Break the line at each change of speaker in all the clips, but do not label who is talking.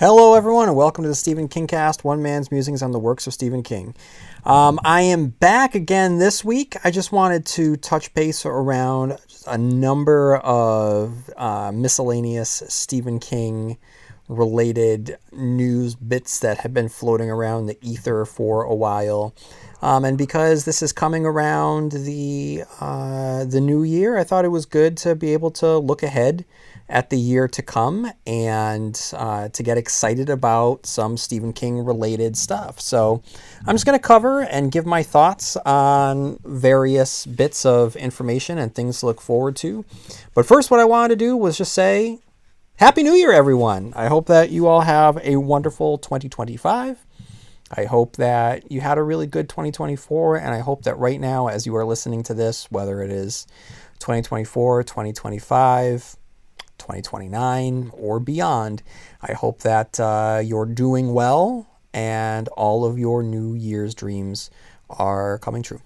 Hello, everyone, and welcome to the Stephen King Cast, one man's musings on the works of Stephen King. I am back again this week. I just wanted to touch base around a number of miscellaneous Stephen King related news bits that have been floating around the ether for a while. And because this is coming around the new year, I thought it was good to be able to look ahead at the year to come and to get excited about some Stephen King related stuff. So I'm just going to cover and give my thoughts on various bits of information and things to look forward to. But first, what I wanted to do was just say Happy New Year, everyone. I hope that you all have a wonderful 2025. I hope that you had a really good 2024, and I hope that right now, as you are listening to this, whether it is 2024, 2025, 2029, or beyond, I hope that you're doing well and all of your New Year's dreams are coming true.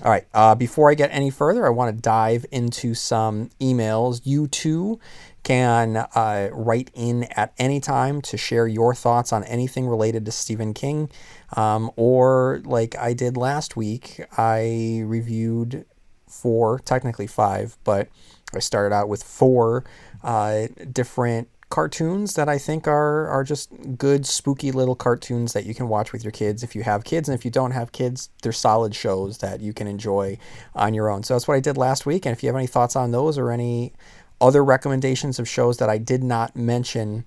All right, before I get any further, I want to dive into some emails. You too can write in at any time to share your thoughts on anything related to Stephen King. Or like I did last week, I reviewed technically five, but I started out with four different cartoons that I think are just good, spooky little cartoons that you can watch with your kids if you have kids. And if you don't have kids, they're solid shows that you can enjoy on your own. So that's what I did last week. And if you have any thoughts on those or any other recommendations of shows that I did not mention,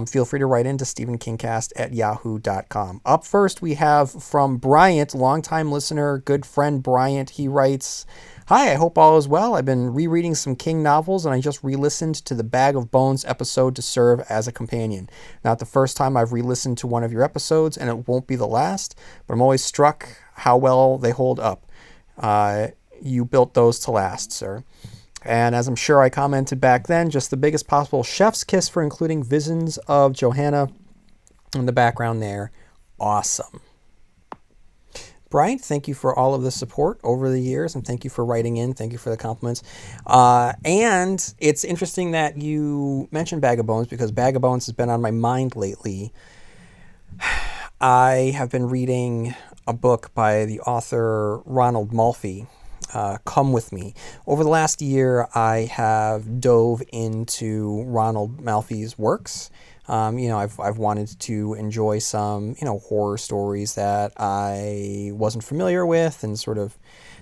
feel free to write into StephenKingcast@yahoo.com. Up first, we have from Bryant, longtime listener, good friend Bryant. He writes, "Hi, I hope all is well. I've been rereading some King novels and I just re-listened to the Bag of Bones episode to serve as a companion. Not the first time I've re-listened to one of your episodes, and it won't be the last, but I'm always struck how well they hold up. You built those to last, sir." And as I'm sure I commented back then, just the biggest possible chef's kiss for including Visions of Johanna in the background there. Awesome. Brian, thank you for all of the support over the years, and thank you for writing in. Thank you for the compliments. And it's interesting that you mentioned Bag of Bones, because Bag of Bones has been on my mind lately. I have been reading a book by the author Ronald Malfi, Come With Me. Over the last year, I have dove into Ronald Malfi's works. I've wanted to enjoy some, horror stories that I wasn't familiar with, and sort of,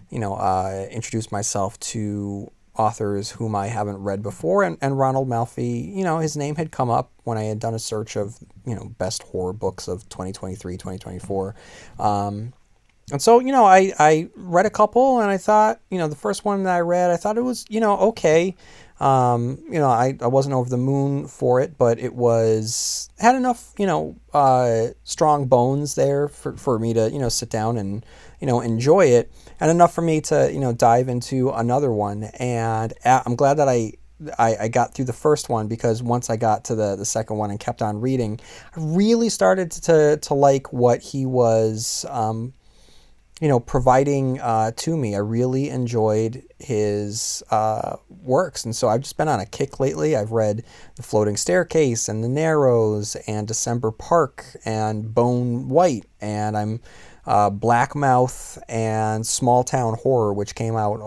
introduce myself to authors whom I haven't read before. And Ronald Malfi, his name had come up when I had done a search of, best horror books of 2023, 2024. And so, I read a couple, and I thought, the first one that I read, I thought it was, okay. I wasn't over the moon for it, but it had enough, strong bones there for me to, sit down and, enjoy it, and enough for me to, dive into another one. And I'm glad that I got through the first one, because once I got to the second one and kept on reading, I really started to like what he was, providing to me. I really enjoyed his works, and so I've just been on a kick lately. I've read The Floating Staircase and The Narrows and December Park and Bone White, and I'm Blackmouth and Small Town Horror, which came out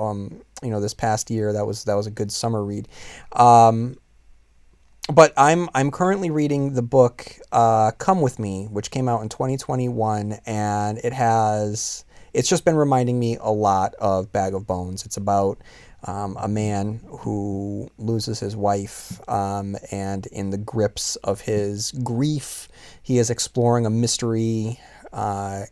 this past year. That was a good summer read. But I'm currently reading the book Come With Me, which came out in 2021, and it's just been reminding me a lot of Bag of Bones. It's about a man who loses his wife, and in the grips of his grief, he is exploring a mystery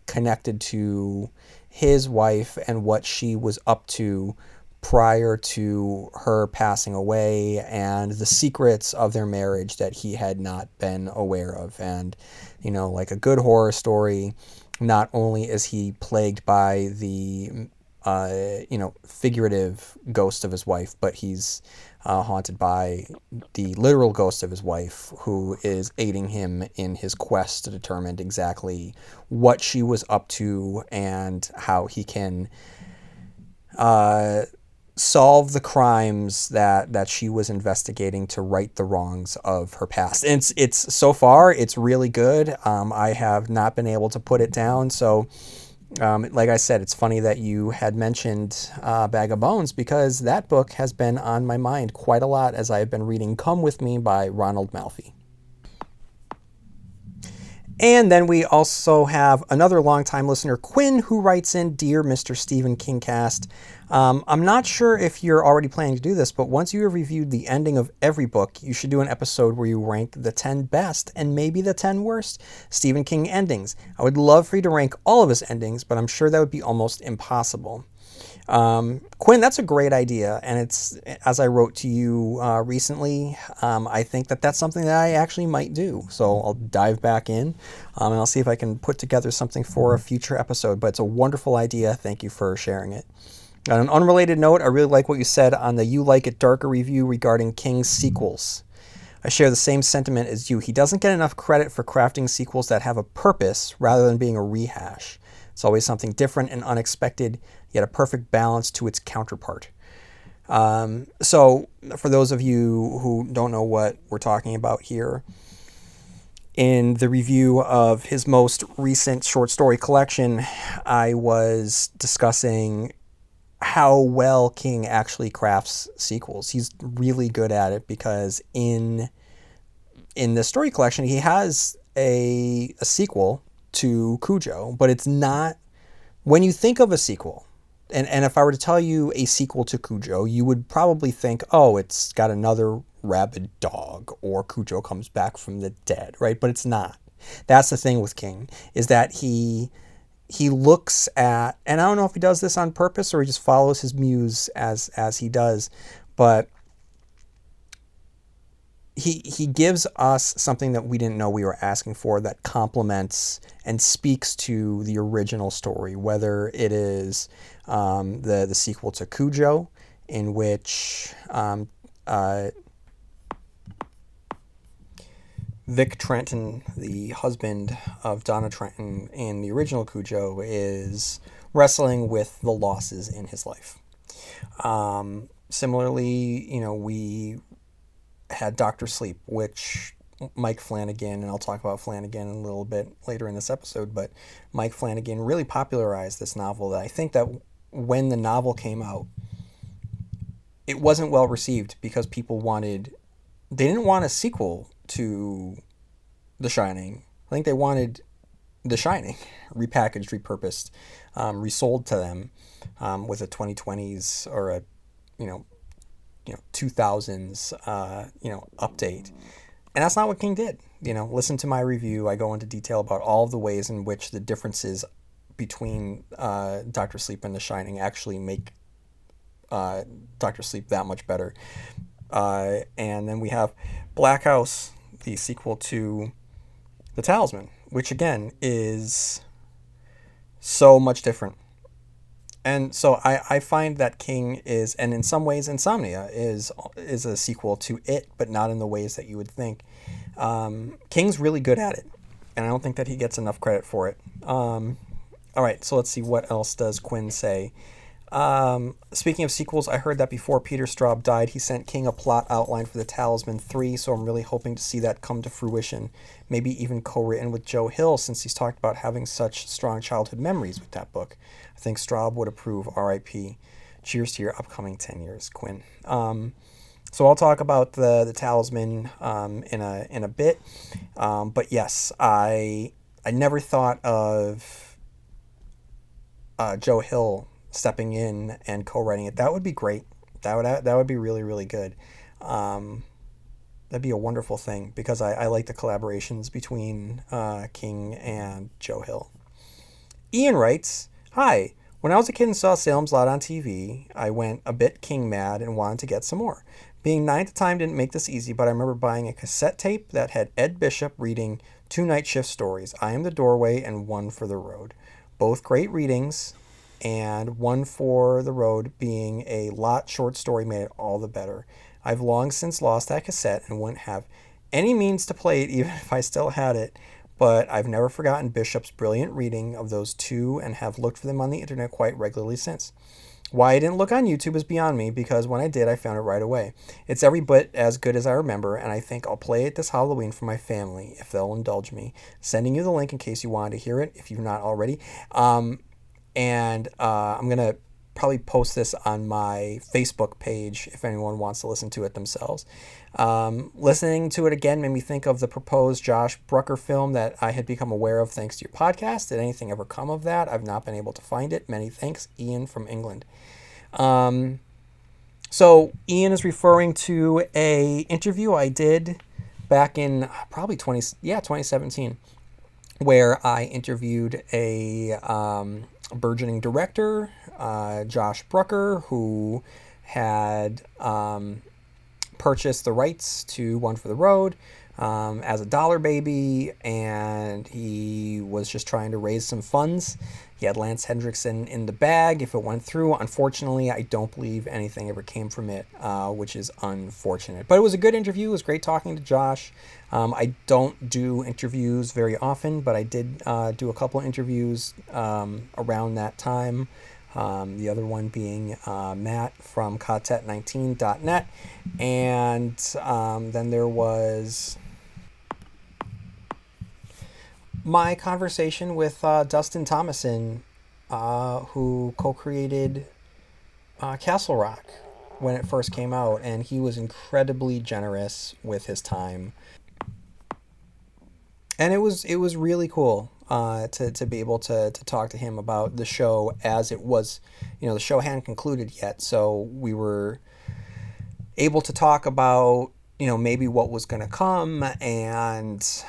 connected to his wife and what she was up to prior to her passing away, and the secrets of their marriage that he had not been aware of. And, like a good horror story, not only is he plagued by the, figurative ghost of his wife, but he's haunted by the literal ghost of his wife, who is aiding him in his quest to determine exactly what she was up to and how he can solve the crimes that she was investigating to right the wrongs of her past. And it's so far it's really good. I have not been able to put it down. So like I said, it's funny that you had mentioned Bag of Bones, because that book has been on my mind quite a lot as I have been reading Come With Me by Ronald Malfi. And then we also have another longtime listener, Quinn, who writes in, Dear Mr. Stephen King Cast. I'm not sure if you're already planning to do this, but once you have reviewed the ending of every book, you should do an episode where you rank the 10 best and maybe the 10 worst Stephen King endings. I would love for you to rank all of his endings, but I'm sure that would be almost impossible. Quinn, that's a great idea, and it's, as I wrote to you recently, I think that that's something that I actually might do. So I'll dive back in, and I'll see if I can put together something for a future episode. But it's a wonderful idea. Thank you for sharing it. On an unrelated note, I really like what you said on the You Like It Darker review regarding King's sequels. I share the same sentiment as you. He doesn't get enough credit for crafting sequels that have a purpose rather than being a rehash. It's always something different and unexpected, yet a perfect balance to its counterpart. So for those of you who don't know what we're talking about here, in the review of his most recent short story collection, I was discussing how well King actually crafts sequels. He's really good at it, because in the story collection, he has a sequel to Cujo, but it's not, when you think of a sequel, and if I were to tell you a sequel to Cujo, you would probably think, oh, it's got another rabid dog, or Cujo comes back from the dead, right? But it's not. That's the thing with King, is that he looks at, and I don't know if he does this on purpose or he just follows his muse as he does, but he gives us something that we didn't know we were asking for, that complements and speaks to the original story, whether it is the sequel to Cujo, in which Vic Trenton, the husband of Donna Trenton in the original Cujo, is wrestling with the losses in his life. Similarly, we had Dr. Sleep, which Mike Flanagan, and I'll talk about Flanagan a little bit later in this episode, but Mike Flanagan really popularized this novel. That I think that when the novel came out, it wasn't well received because people they didn't want a sequel to The Shining. I think they wanted The Shining repackaged, repurposed, resold to them with a 2020s or a 2000s update. And that's not what King did. Listen to my review. I go into detail about all of the ways in which the differences between Dr. Sleep and The Shining actually make Dr. Sleep that much better. And then we have Black House, the sequel to The Talisman, which again is so much different. And so I find that King is, and in some ways Insomnia is a sequel to it, but not in the ways that you would think. King's really good at it, and I don't think that he gets enough credit for it. All right, so let's see, what else does Quinn say? Speaking of sequels, I heard that before Peter Straub died, he sent King a plot outline for The Talisman 3, so I'm really hoping to see that come to fruition, maybe even co-written with Joe Hill, since he's talked about having such strong childhood memories with that book. I think Straub would approve. R.I.P. Cheers to your upcoming 10 years, Quinn. So I'll talk about the Talisman in a bit, but yes, I never thought of Joe Hill stepping in and co-writing it. That would be great. That would be really, really good. That'd be a wonderful thing, because I like the collaborations between King and Joe Hill. Ian writes, Hi, when I was a kid and saw Salem's Lot on TV, I went a bit King mad and wanted to get some more. Being 9 at the time didn't make this easy, but I remember buying a cassette tape that had Ed Bishop reading 2 night shift stories, I Am the Doorway and One for the Road. Both great readings, and One for the Road being a lot short story made it all the better. I've long since lost that cassette and wouldn't have any means to play it even if I still had it, but I've never forgotten Bishop's brilliant reading of those 2 and have looked for them on the internet quite regularly since. Why I didn't look on YouTube is beyond me, because when I did, I found it right away. It's every bit as good as I remember, and I think I'll play it this Halloween for my family, if they'll indulge me. Sending you the link in case you wanted to hear it, if you've not already. And I'm going to probably post this on my Facebook page if anyone wants to listen to it themselves. Listening to it again made me think of the proposed Josh Brucker film that I had become aware of thanks to your podcast. Did anything ever come of that? I've not been able to find it. Many thanks, Ian from England. So Ian is referring to a interview I did back in probably 2017, where I interviewed a burgeoning director, Josh Brucker, who had purchased the rights to One for the Road as a dollar baby, and he was just trying to raise some funds. He had Lance Hendrickson in the bag if it went through. Unfortunately, I don't believe anything ever came from it, which is unfortunate. But it was a good interview. It was great talking to Josh. I don't do interviews very often, but I did do a couple of interviews around that time. The other one being Matt from Cotet19.net. And then there was my conversation with Dustin Thomason, who co-created Castle Rock when it first came out, and he was incredibly generous with his time. And it was really cool to be able to talk to him about the show as it was. The show hadn't concluded yet, so we were able to talk about maybe what was going to come, and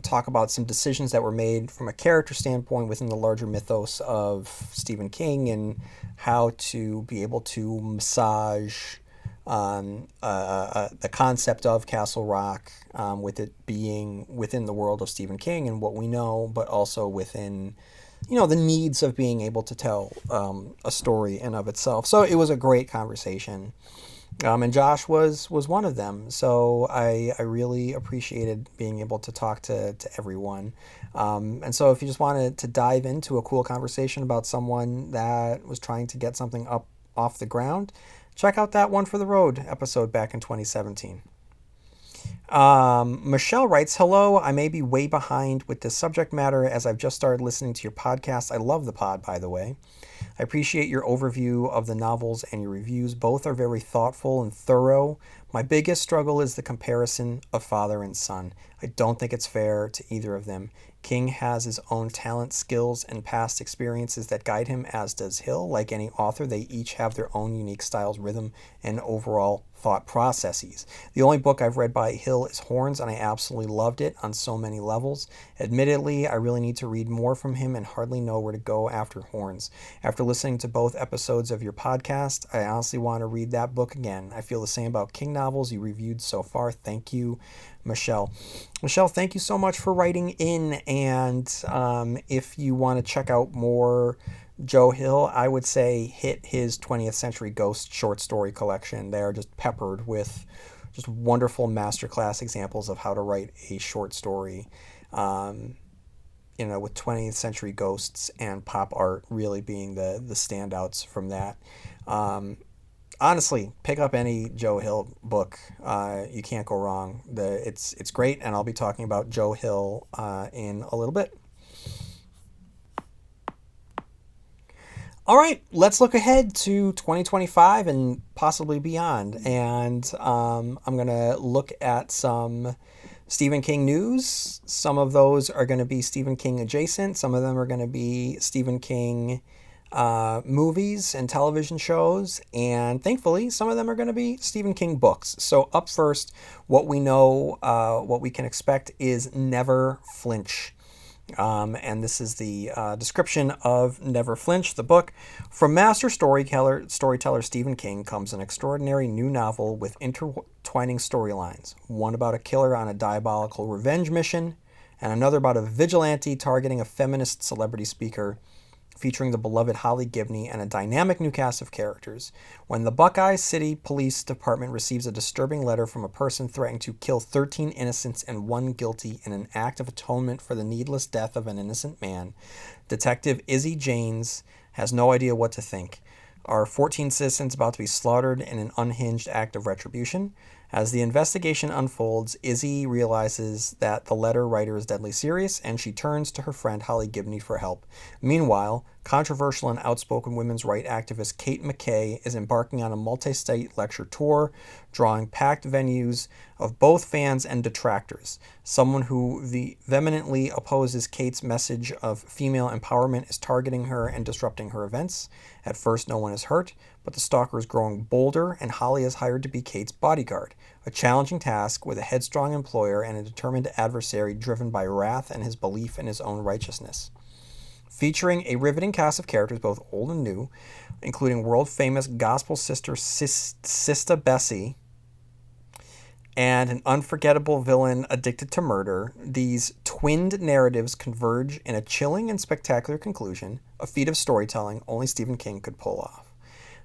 talk about some decisions that were made from a character standpoint within the larger mythos of Stephen King, and how to be able to massage the concept of Castle Rock, with it being within the world of Stephen King and what we know, but also within the needs of being able to tell a story in of itself. So it was a great conversation. And Josh was one of them. So I really appreciated being able to talk to everyone. And so if you just wanted to dive into a cool conversation about someone that was trying to get something up off the ground, check out that One for the Road episode back in 2017. Michelle writes, "Hello, I may be way behind with this subject matter as I've just started listening to your podcast. I love the pod, by the way. I appreciate your overview of the novels and your reviews. Both are very thoughtful and thorough. My biggest struggle is the comparison of father and son. I don't think it's fair to either of them. King has his own talent, skills, and past experiences that guide him, as does Hill. Like any author, they each have their own unique styles, rhythm, and overall thought processes. The only book I've read by Hill is Horns, and I absolutely loved it on so many levels. Admittedly, I really need to read more from him and hardly know where to go after Horns. After listening to both episodes of your podcast, I honestly want to read that book again. I feel the same about King novels you reviewed so far. Thank you, Michelle." Michelle, thank you so much for writing in. And if you want to check out more Joe Hill, I would say hit his 20th Century Ghost short story collection. They are just peppered with just wonderful masterclass examples of how to write a short story. With 20th Century Ghosts and pop art really being the standouts from that. Honestly, pick up any Joe Hill book. You can't go wrong. It's great, and I'll be talking about Joe Hill in a little bit. All right, let's look ahead to 2025 and possibly beyond. And I'm going to look at some Stephen King news. Some of those are going to be Stephen King adjacent. Some of them are going to be Stephen King movies and television shows. And thankfully, some of them are going to be Stephen King books. So up first, what we know, what we can expect is Never Flinch. And this is the description of Never Flinch, the book. From master storyteller Stephen King comes an extraordinary new novel with intertwining storylines. One about a killer on a diabolical revenge mission, and another about a vigilante targeting a feminist celebrity speaker, featuring the beloved Holly Gibney and a dynamic new cast of characters. When the Buckeye City Police Department receives a disturbing letter from a person threatening to kill 13 innocents and 1 guilty in an act of atonement for the needless death of an innocent man, Detective Izzy Janes has no idea what to think. Are 14 citizens about to be slaughtered in an unhinged act of retribution? As the investigation unfolds, Izzy realizes that the letter writer is deadly serious, and she turns to her friend Holly Gibney for help. Meanwhile, controversial and outspoken women's rights activist Kate McKay is embarking on a multi-state lecture tour, drawing packed venues of both fans and detractors. Someone who vehemently opposes Kate's message of female empowerment is targeting her and disrupting her events. At first, no one is hurt, but the stalker is growing bolder, and Holly is hired to be Kate's bodyguard. A challenging task with a headstrong employer and a determined adversary driven by wrath and his belief in his own righteousness. Featuring a riveting cast of characters, both old and new, including world-famous gospel sister Sista Bessie and an unforgettable villain addicted to murder, these twinned narratives converge in a chilling and spectacular conclusion, a feat of storytelling only Stephen King could pull off.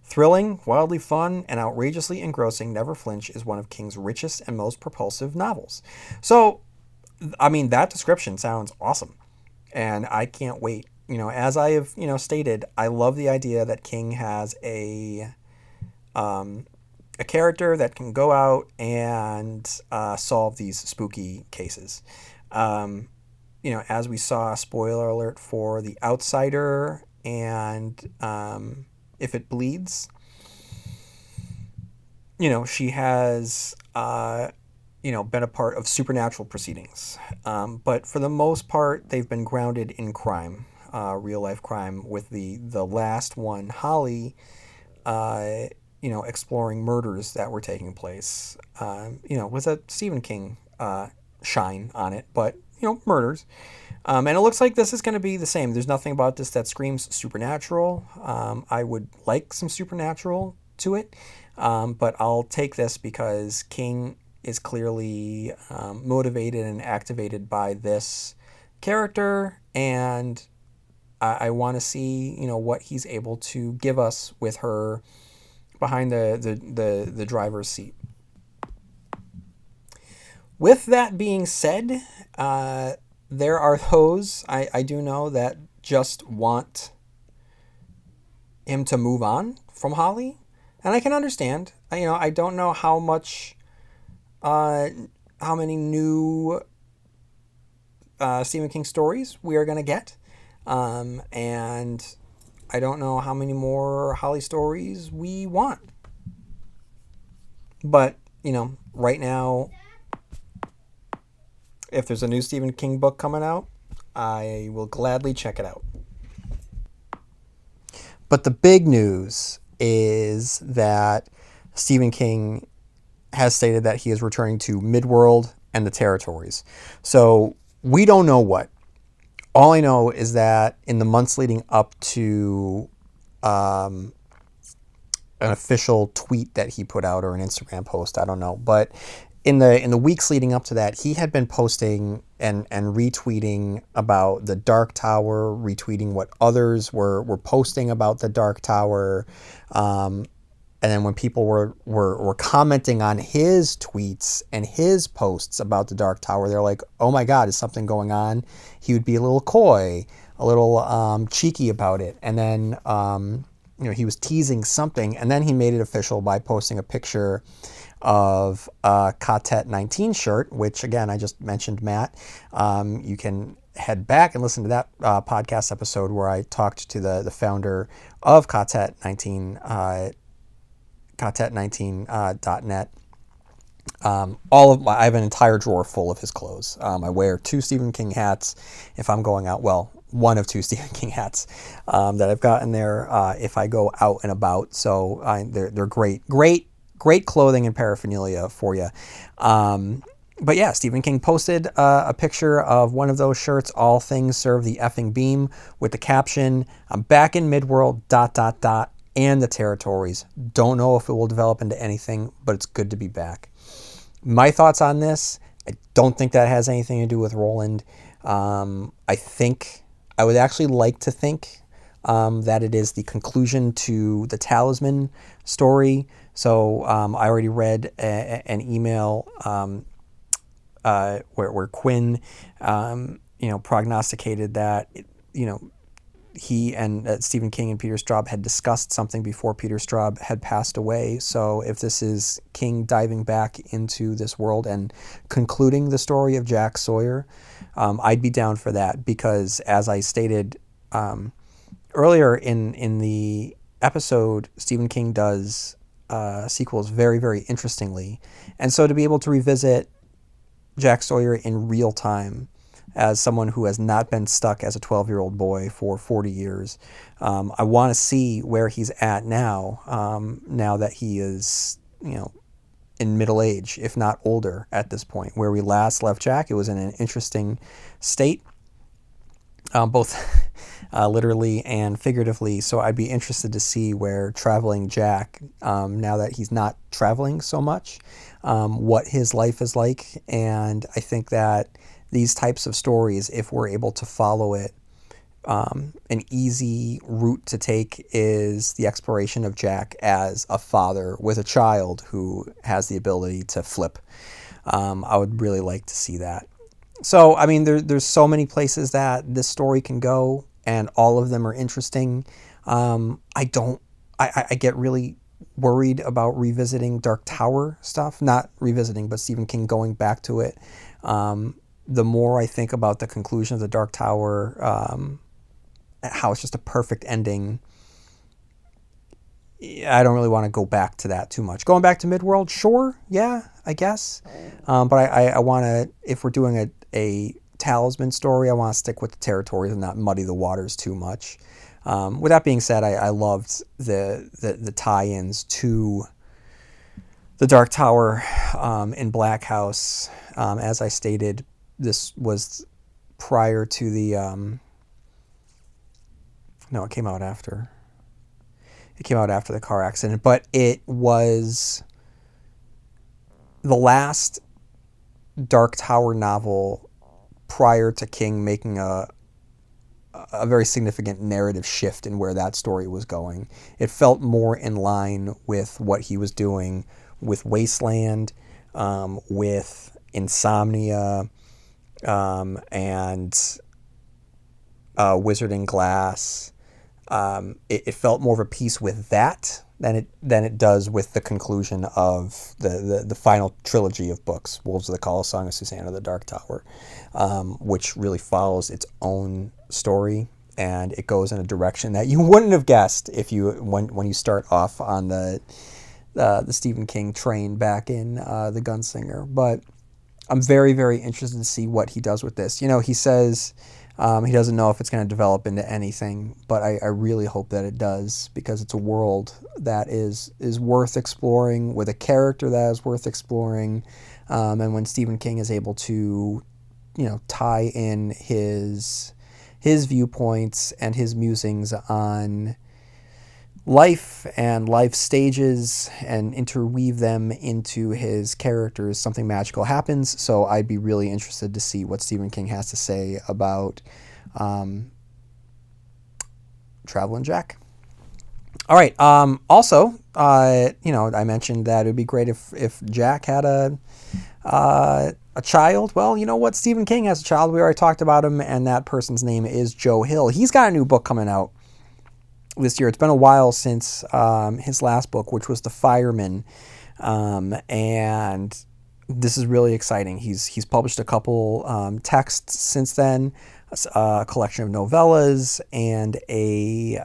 Thrilling, wildly fun, and outrageously engrossing, Never Flinch is one of King's richest and most propulsive novels. So, I mean, that description sounds awesome, and I can't wait. As I have, stated, I love the idea that King has a character that can go out and solve these spooky cases. As we saw, spoiler alert for The Outsider and If It Bleeds, she has, been a part of supernatural proceedings. But for the most part, they've been grounded in crime, real life crime, with the last one, Holly, exploring murders that were taking place, with a Stephen King shine on it, but, murders. And it looks like this is going to be the same. There's nothing about this that screams supernatural. I would like some supernatural to it, but I'll take this because King is clearly motivated and activated by this character, and I want to see, what he's able to give us with her behind the driver's seat. With that being said, there are those I do know that just want him to move on from Holly, and I can understand. I don't know how many new Stephen King stories we are going to get, and I don't know how many more Holly stories we want. But, right now, if there's a new Stephen King book coming out, I will gladly check it out. But the big news is that Stephen King has stated that he is returning to Midworld and the Territories. So we don't know what. All I know is that in the months leading up to an official tweet that he put out, or an Instagram post, I don't know, but in the weeks leading up to that, he had been posting and retweeting about the Dark Tower, retweeting what others were posting about the Dark Tower. And then when people were commenting on his tweets and his posts about the Dark Tower, they're like, oh my God, is something going on? He would be a little coy, a little cheeky about it. And then, he was teasing something. And then he made it official by posting a picture of a Quartet 19 shirt, which, again, I just mentioned, Matt. You can head back and listen to that podcast episode where I talked to the founder of Quartet 19, Quartet19.net. I have an entire drawer full of his clothes. I wear 2 Stephen King hats if I'm going out. Well, one of 2 Stephen King hats that I've gotten there if I go out and about. So they're great clothing and paraphernalia for you. But yeah, Stephen King posted a picture of one of those shirts, "All things serve the effing beam," with the caption, "I'm back in Midworld, ... and the Territories. Don't know if it will develop into anything, but it's good to be back." My thoughts on this: I don't think that has anything to do with Roland. I would actually like to think that it is the conclusion to the Talisman story. So I already read an email where Quinn, prognosticated that, he and Stephen King and Peter Straub had discussed something before Peter Straub had passed away. So if this is King diving back into this world and concluding the story of Jack Sawyer, I'd be down for that, because as I stated earlier in the episode, Stephen King does sequels very, very interestingly. And so to be able to revisit Jack Sawyer in real time as someone who has not been stuck as a 12-year-old boy for 40 years, I want to see where he's at now, now that he is, in middle age, if not older at this point. Where we last left Jack, it was in an interesting state, both literally and figuratively. So I'd be interested to see where traveling Jack, now that he's not traveling so much, what his life is like. And I think that these types of stories, if we're able to follow it, an easy route to take is the exploration of Jack as a father with a child who has the ability to flip. I would really like to see that. So, I mean, there's so many places that this story can go, and all of them are interesting. I get really worried about revisiting Dark Tower stuff. Not revisiting, but Stephen King going back to it. The more I think about the conclusion of the Dark Tower, how it's just a perfect ending, I don't really want to go back to that too much. Going back to Midworld, sure, yeah, I guess. But I want to, if we're doing a talisman story, I want to stick with the territories and not muddy the waters too much. With that being said, I loved the tie-ins to the Dark Tower in Black House. As I stated, this was prior to the... no, it came out after. It came out after the car accident, but it was the last Dark Tower novel prior to King making a very significant narrative shift in where that story was going. It felt more in line with what he was doing with Wasteland, with Insomnia, and Wizard and Glass. It felt more of a piece with that than it does with the conclusion of the final trilogy of books, Wolves of the Call, Song of Susanna, The Dark Tower, which really follows its own story, and it goes in a direction that you wouldn't have guessed if when you start off on the Stephen King train back in The Gunslinger. But I'm very, very interested to see what he does with this. He says he doesn't know if it's going to develop into anything, but I really hope that it does, because it's a world that is worth exploring, with a character that is worth exploring. And when Stephen King is able to, tie in his viewpoints and his musings on life and life stages and interweave them into his characters, something magical happens. So I'd be really interested to see what Stephen King has to say about Traveling Jack. All right. Also, I mentioned that it'd be great if Jack had a child. Well, you know what? Stephen King has a child. We already talked about him, and that person's name is Joe Hill. He's got a new book coming out this year. It's been a while since his last book, which was The Fireman, and this is really exciting. He's published a couple texts since then, a collection of novellas and a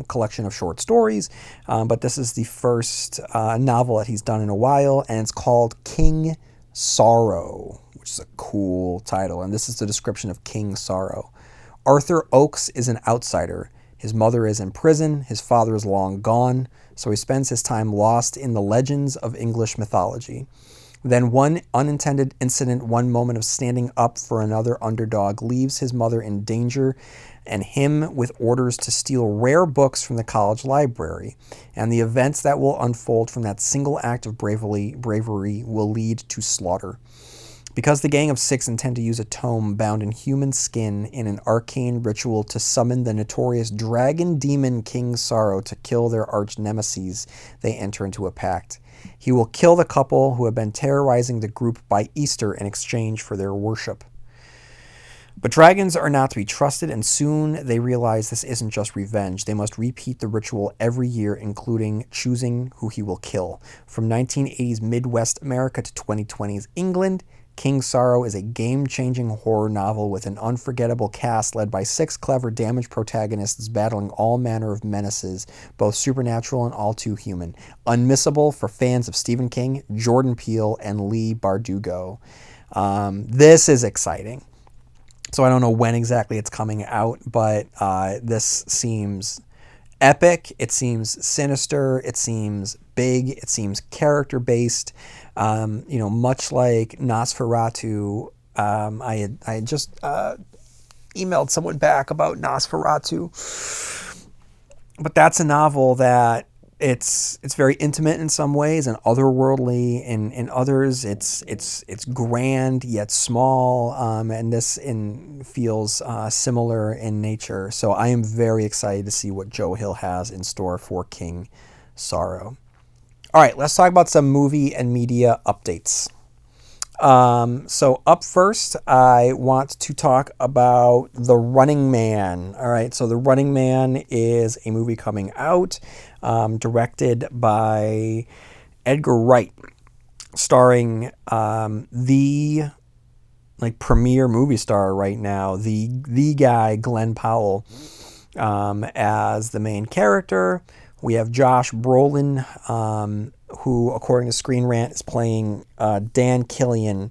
collection of short stories, but this is the first novel that he's done in a while, and it's called King Sorrow, which is a cool title. And this is the description of King Sorrow. Arthur Oakes is an outsider. His mother is in prison, his father is long gone, so he spends his time lost in the legends of English mythology. Then one unintended incident, one moment of standing up for another underdog, leaves his mother in danger and him with orders to steal rare books from the college library. And the events that will unfold from that single act of bravery will lead to slaughter. Because the gang of six intend to use a tome bound in human skin in an arcane ritual to summon the notorious dragon demon King Sorrow to kill their arch nemesis, they enter into a pact. He will kill the couple who have been terrorizing the group by Easter in exchange for their worship. But dragons are not to be trusted, and soon they realize this isn't just revenge. They must repeat the ritual every year, including choosing who he will kill. From 1980's Midwest America to 2020's England, King Sorrow is a game-changing horror novel with an unforgettable cast led by 6 clever, damaged protagonists battling all manner of menaces, both supernatural and all too human. Unmissable for fans of Stephen King, Jordan Peele, and Lee Bardugo. This is exciting. So I don't know when exactly it's coming out, but this seems epic. It seems sinister. It seems big. It seems character-based. Much like Nosferatu, I had just emailed someone back about Nosferatu, but that's a novel that it's very intimate in some ways and otherworldly in others. It's grand yet small, and this feels similar in nature. So I am very excited to see what Joe Hill has in store for King Sorrow. All right, let's talk about some movie and media updates. So up first, I want to talk about The Running Man. All right, so The Running Man is a movie coming out, directed by Edgar Wright, starring the premier movie star right now, the guy Glenn Powell, as the main character. We have Josh Brolin, who, according to Screen Rant, is playing Dan Killian,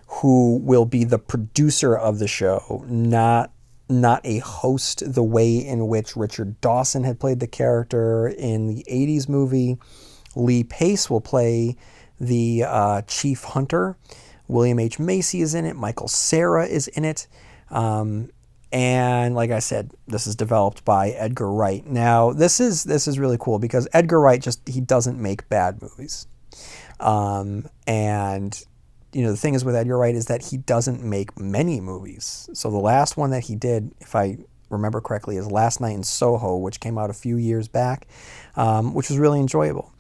who will be the producer of the show, not a host the way in which Richard Dawson had played the character in the 80s movie. Lee Pace will play the chief hunter. William H. Macy is in it. Michael Cera is in it. And like I said, this is developed by Edgar Wright. Now, this is really cool because Edgar Wright he doesn't make bad movies. And the thing is with Edgar Wright is that he doesn't make many movies. So the last one that he did, if I remember correctly, is Last Night in Soho, which came out a few years back, which was really enjoyable.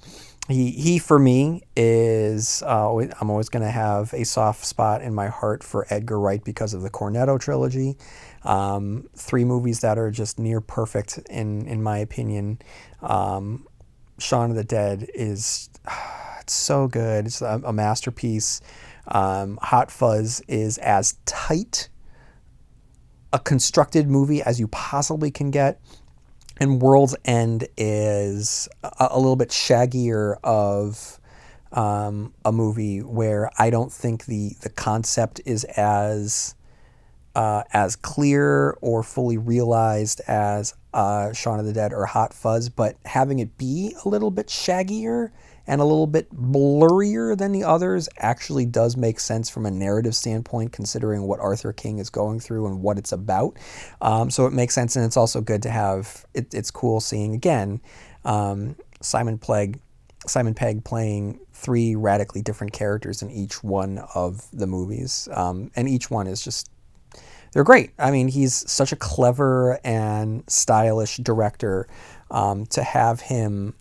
He for me is, I'm always going to have a soft spot in my heart for Edgar Wright because of the Cornetto trilogy. 3 movies that are just near perfect in my opinion. Shaun of the Dead is it's so good. It's a masterpiece. Hot Fuzz is as tight a constructed movie as you possibly can get. And World's End is a little bit shaggier of a movie where I don't think the concept is as clear or fully realized as Shaun of the Dead or Hot Fuzz, but having it be a little bit shaggier and a little bit blurrier than the others actually does make sense from a narrative standpoint, considering what Arthur King is going through and what it's about. So it makes sense, and it's also good to have, it's cool seeing, again, Simon Pegg playing 3 radically different characters in each one of the movies. And each one is just, they're great. I mean, he's such a clever and stylish director. To have him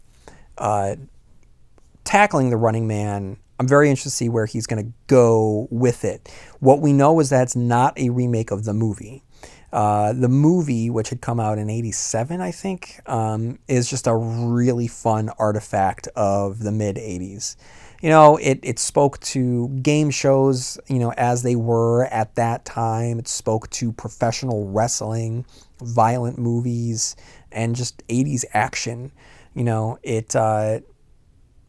tackling The Running Man, I'm very interested to see where he's going to go with it. What we know is that it's not a remake of the movie. The movie, which had come out in 87, I think, is just a really fun artifact of the mid-80s. It spoke to game shows, as they were at that time. It spoke to professional wrestling, violent movies, and just 80s action. It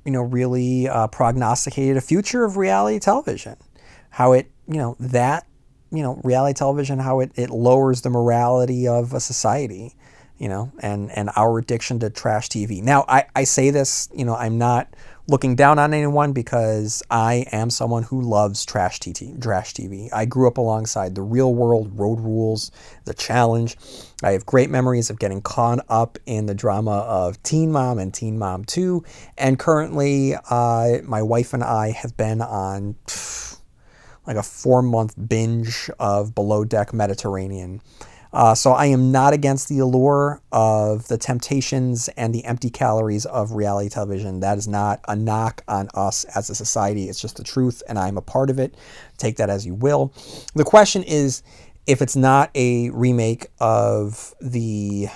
really prognosticated a future of reality television. How it, reality television, how it lowers the morality of a society, and our addiction to trash TV. Now, I say this, I'm not looking down on anyone because I am someone who loves trash TV. I grew up alongside The Real World, Road Rules, The Challenge. I have great memories of getting caught up in the drama of Teen Mom and Teen Mom 2. And currently, my wife and I have been on like a 4-month binge of Below Deck Mediterranean. So I am not against the allure of the temptations and the empty calories of reality television. That is not a knock on us as a society. It's just the truth, and I'm a part of it. Take that as you will. The question is if it's not a remake of the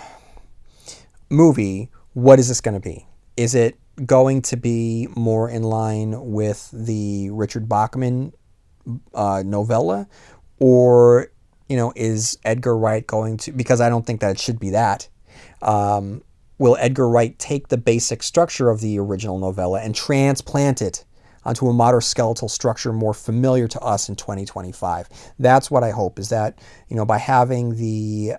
movie, what is this going to be? Is it going to be more in line with the Richard Bachman novella, or is Edgar Wright going to? Because I don't think that it should be that. Will Edgar Wright take the basic structure of the original novella and transplant it onto a modern skeletal structure more familiar to us in 2025? That's what I hope, is that, by having the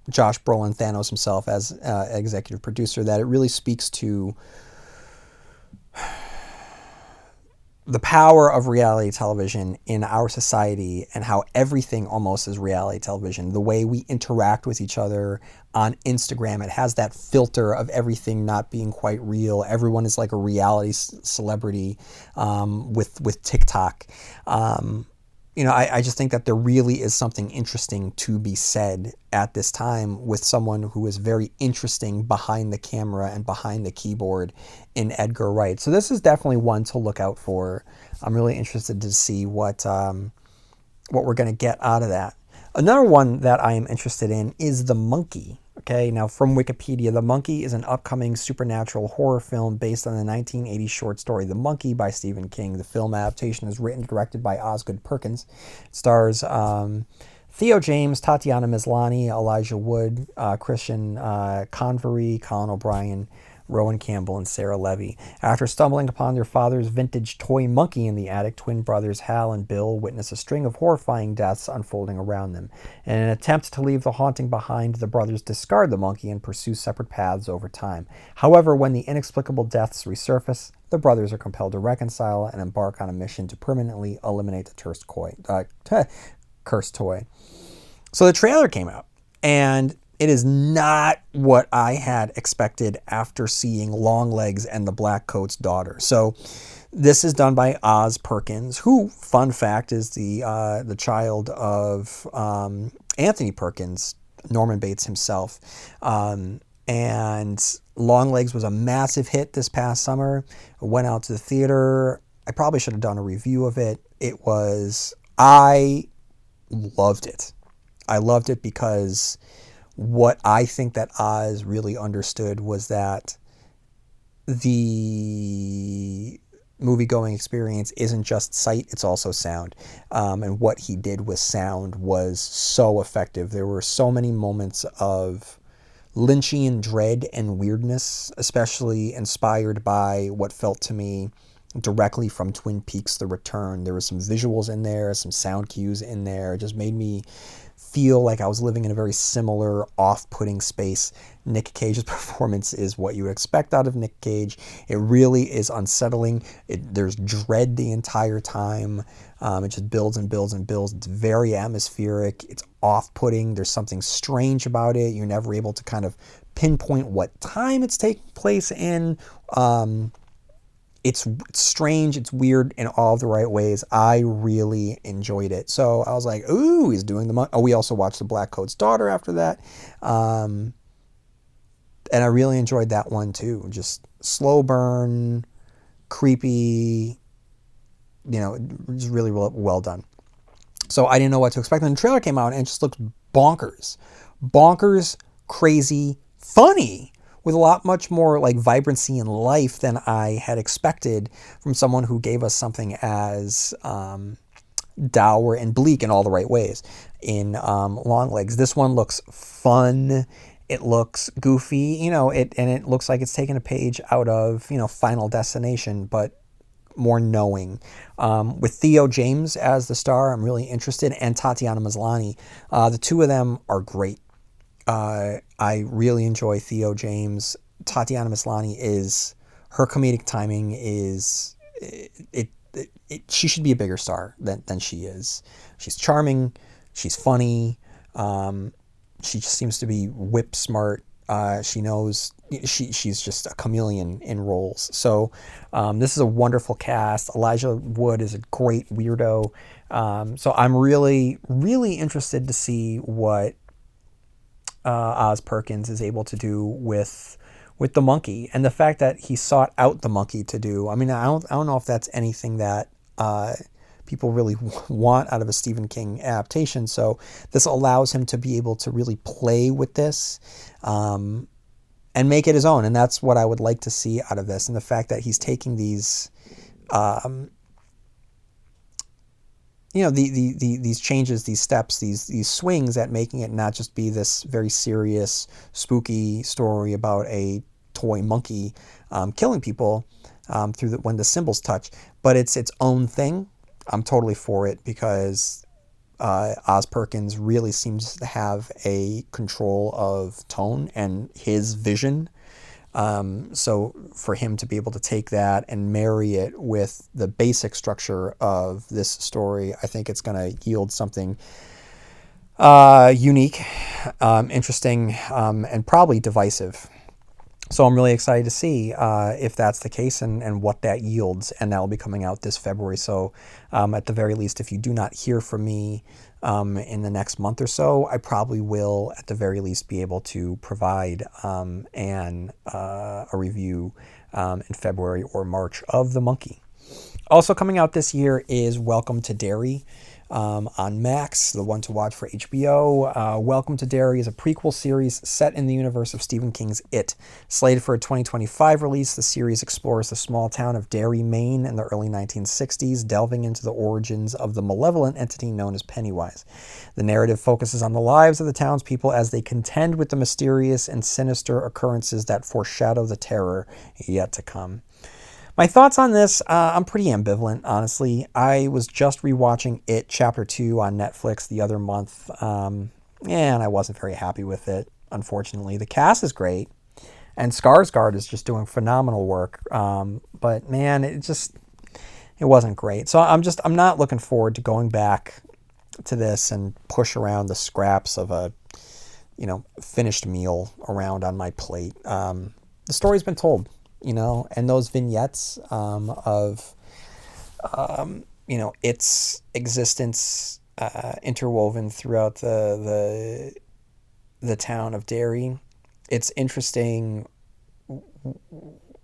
Josh Brolin Thanos himself as executive producer, that it really speaks to the power of reality television in our society, and how everything almost is reality television. The way we interact with each other on Instagram, it has that filter of everything not being quite real. Everyone is like a reality celebrity with TikTok. I just think that there really is something interesting to be said at this time with someone who is very interesting behind the camera and behind the keyboard in Edgar Wright. So this is definitely one to look out for. I'm really interested to see what we're going to get out of that. Another one that I am interested in is The Monkey. Okay, now from Wikipedia, The Monkey is an upcoming supernatural horror film based on the 1980 short story The Monkey by Stephen King. The film adaptation is written and directed by Osgood Perkins. It stars Theo James, Tatiana Maslany, Elijah Wood, Christian Convery, Colin O'Brien, Rowan Campbell, and Sarah Levy. After stumbling upon their father's vintage toy monkey in the attic, twin brothers Hal and Bill witness a string of horrifying deaths unfolding around them. In an attempt to leave the haunting behind, the brothers discard the monkey and pursue separate paths over time. However, when the inexplicable deaths resurface, the brothers are compelled to reconcile and embark on a mission to permanently eliminate the cursed toy. So the trailer came out, and it is not what I had expected after seeing Longlegs and the Black Coat's daughter. So this is done by Oz Perkins, who, fun fact, is the child of Anthony Perkins, Norman Bates himself. And Longlegs was a massive hit this past summer. It went out to the theater. I probably should have done a review of it. I loved it. I loved it because what I think that Oz really understood was that the movie-going experience isn't just sight, it's also sound. And what he did with sound was so effective. There were so many moments of Lynchian dread and weirdness, especially inspired by what felt to me directly from Twin Peaks: The Return. There were some visuals in there, some sound cues in there. It just made me feel like I was living in a very similar, off-putting space. Nick Cage's performance is what you would expect out of Nick Cage. It really is unsettling. There's dread the entire time. It just builds and builds and builds. It's very atmospheric. It's off-putting. There's something strange about it. You're never able to kind of pinpoint what time it's taking place in. It's strange, it's weird in all the right ways. I really enjoyed it. So I was like, ooh, he's doing the money. Oh, we also watched The Black Coat's Daughter after that. And I really enjoyed that one too. Just slow burn, creepy, just really well done. So I didn't know what to expect. And the trailer came out and it just looked bonkers. Bonkers, crazy, funny, with a lot much more like vibrancy and life than I had expected from someone who gave us something as dour and bleak in all the right ways in Longlegs. This one looks fun. It looks goofy, and it looks like it's taken a page out of, Final Destination, but more knowing. With Theo James as the star, I'm really interested, and Tatiana Maslany. The two of them are great. I really enjoy Theo James. Tatiana Maslany her comedic timing is, she should be a bigger star than she is. She's charming. She's funny. She just seems to be whip smart. She knows she's just a chameleon in roles. So this is a wonderful cast. Elijah Wood is a great weirdo. So I'm really, really interested to see what Oz Perkins is able to do with the monkey, and the fact that he sought out the monkey to do. I mean, I don't know if that's anything that people really want out of a Stephen King adaptation. So this allows him to be able to really play with this and make it his own. And that's what I would like to see out of this. And the fact that he's taking these, these changes, these steps, these swings at making it not just be this very serious, spooky story about a toy monkey killing people when the symbols touch, but it's its own thing. I'm totally for it because Oz Perkins really seems to have a control of tone and his vision. So for him to be able to take that and marry it with the basic structure of this story, I think it's going to yield something unique, interesting, and probably divisive. So I'm really excited to see if that's the case and what that yields, and that will be coming out this February. So at the very least, if you do not hear from me in the next month or so, I probably will at the very least be able to provide a review in February or March of The Monkey. Also coming out this year is Welcome to Derry. On Max, the one to watch for HBO. Welcome to Derry is a prequel series set in the universe of Stephen King's It. Slated for a 2025 release, the series explores the small town of Derry, Maine in the early 1960s, delving into the origins of the malevolent entity known as Pennywise. The narrative focuses on the lives of the townspeople as they contend with the mysterious and sinister occurrences that foreshadow the terror yet to come. My thoughts on this, I'm pretty ambivalent, honestly. I was just rewatching It Chapter 2 on Netflix the other month, and I wasn't very happy with it, unfortunately. The cast is great, and Skarsgård is just doing phenomenal work, but man, it wasn't great. So I'm not looking forward to going back to this and push around the scraps of a, finished meal around on my plate. The story's been told. And those vignettes of, its existence interwoven throughout the town of Derry. It's interesting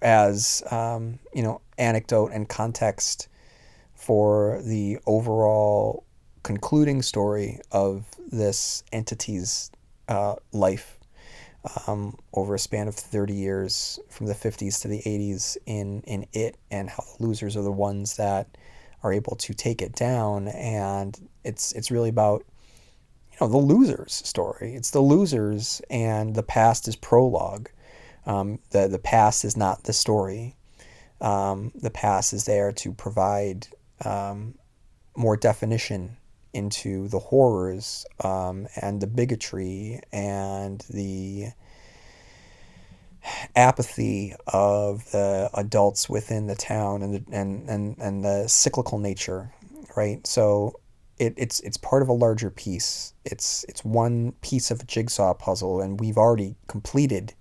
as, anecdote and context for the overall concluding story of this entity's life. Over a span of 30 years from the 50s to the 80s in It, and how the losers are the ones that are able to take it down. And it's really about, the losers story. It's the losers, and the past is prologue. The past is not the story. The past is there to provide more definition into the horrors and the bigotry and the apathy of the adults within the town and the cyclical nature, right? So it's part of a larger piece. It's one piece of a jigsaw puzzle, and we've already completed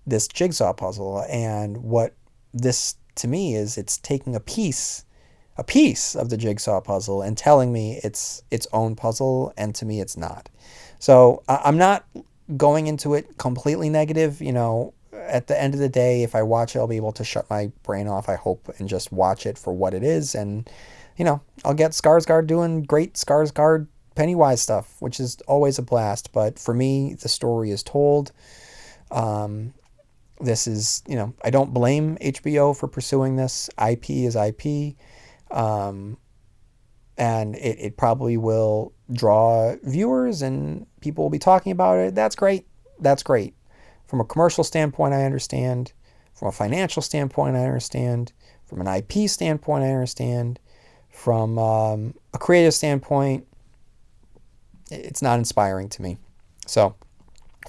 this jigsaw puzzle. And what this to me is, it's taking a piece of the jigsaw puzzle and telling me it's its own puzzle, and to me it's not. So I'm not going into it completely negative. At the end of the day, if I watch it, I'll be able to shut my brain off, I hope, and just watch it for what it is. And I'll get Skarsgård doing great Skarsgård Pennywise stuff, which is always a blast. But for me, the story is told. This is, I don't blame HBO for pursuing this. IP is IP. And it probably will draw viewers and people will be talking about it. That's great. From a commercial standpoint, I understand. From a financial standpoint, I understand. From an IP standpoint, I understand. From a creative standpoint, it's not inspiring to me. So